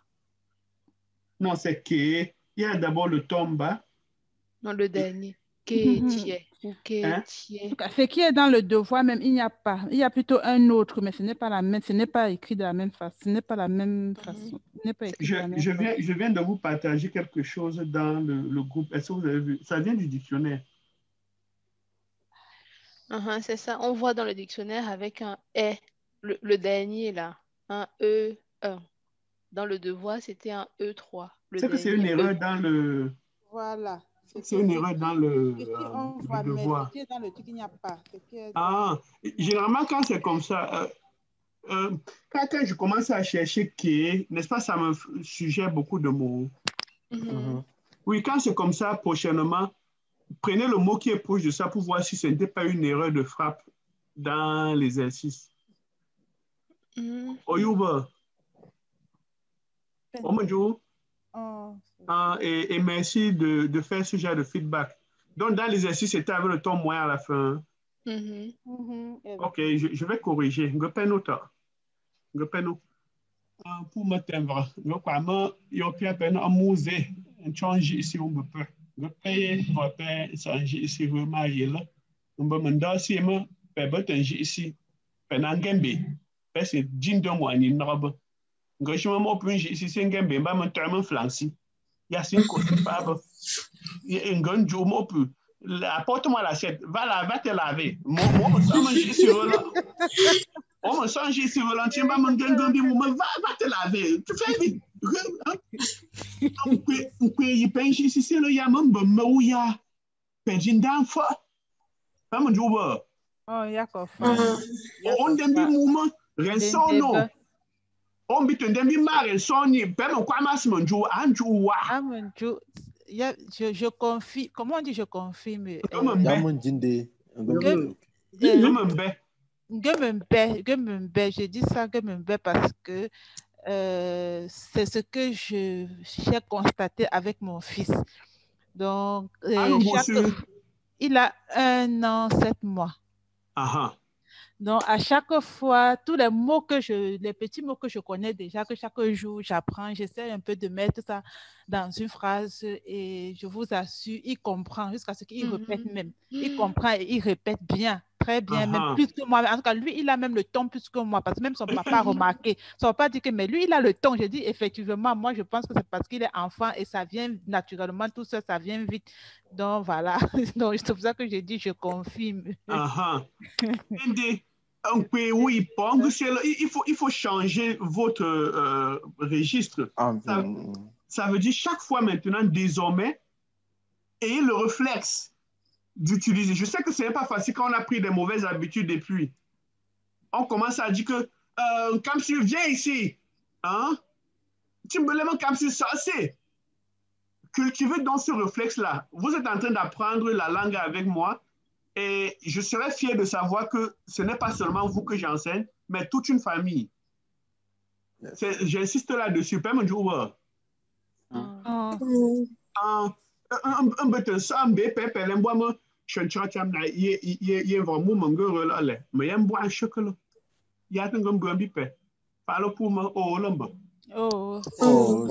Non, c'est que. Il y a d'abord le tomba. Non, le dernier. Que ou que tiers. Ce qui est dans le devoir même, il n'y a pas. Il y a plutôt un autre, mais ce n'est pas la même. Ce n'est pas écrit de la même façon. Ce n'est pas la même façon. Je viens de vous partager quelque chose dans le groupe. Est-ce que vous avez vu? Ça vient du dictionnaire. C'est ça. On voit dans le dictionnaire avec un E. Le dernier, là. Un E1. Dans le devoir, c'était un E3. C'est que c'est une erreur dans le... Voilà. C'est une erreur dans le devoir. Dans le truc, il n'y a pas. Généralement, quand c'est comme ça, quand je commence à chercher qui, n'est-ce pas, ça me suggère beaucoup de mots. Oui, quand c'est comme ça, prochainement, prenez le mot qui est proche de ça pour voir si ce n'était pas une erreur de frappe dans l'exercice. Oyuba. Bonjour. Et merci de faire ce genre de feedback. Donc, dans l'exercice, c'était avec le ton moyen à la fin. OK, je vais corriger. Je prends note. je peux nous pour me timbre je crois moi il y a peine un musée un change ici on peut je paye votre change ici vraiment là on peut me dire si moi peut changer ici pendant gembe parce que jindo moi ni nobe je suis moi pour ici c'est gembe ba me terme flanci il y a cinq côtés pas ba un jour moi pour apporte-moi l'assiette va te laver moi ça manger sur là on me change sur Valentin ba me gengambi va te laver tu fais vite on peut y pencher si c'est le yamam ba mouya penjin d'enfant pas mon jour Oh, Yakov. on dembi mouvement renson non on bit un dembi mare soni ben on quoi mas mon jour anju wa je confie comment on dit je confirme je dis ça parce que c'est ce que j'ai constaté avec mon fils. Donc, il a 1 an, 7 mois. Donc, à chaque fois, tous les mots les petits mots que je connais déjà, que chaque jour j'apprends, j'essaie un peu de mettre ça dans une phrase et je vous assure, il comprend jusqu'à ce qu'il répète même. Il comprend et il répète bien, très bien, même plus que moi. En tout cas, lui, il a même le ton plus que moi parce que même son papa a remarqué. Son papa dit que, mais lui, il a le ton. Je dis, effectivement, moi, je pense que c'est parce qu'il est enfant et ça vient naturellement, tout ça, ça vient vite. Donc, voilà. Donc, c'est pour ça que j'ai dit, je confirme. Oui, il faut changer votre registre. Ça veut dire chaque fois maintenant, désormais, ayez le réflexe d'utiliser. Je sais que ce n'est pas facile quand on a pris des mauvaises habitudes depuis. On commence à dire que comme tu viens ici, hein, tu me demandes comme tu ça, c'est cultiver dans ce réflexe-là. Vous êtes en train d'apprendre la langue avec moi. Et je serais fier de savoir que ce n'est pas seulement vous que j'enseigne, mais toute une famille. J'insiste là-dessus. Pas mon jour. Un peu de ça, un peu de moi, je suis en train de dire, il y a vraiment mon gars là, mais il y a un bois chocolat. Il y a un gars qui peut. Parle pour moi, oh, l'homme. Oh,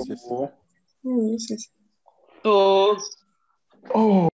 c'est ça. Oh.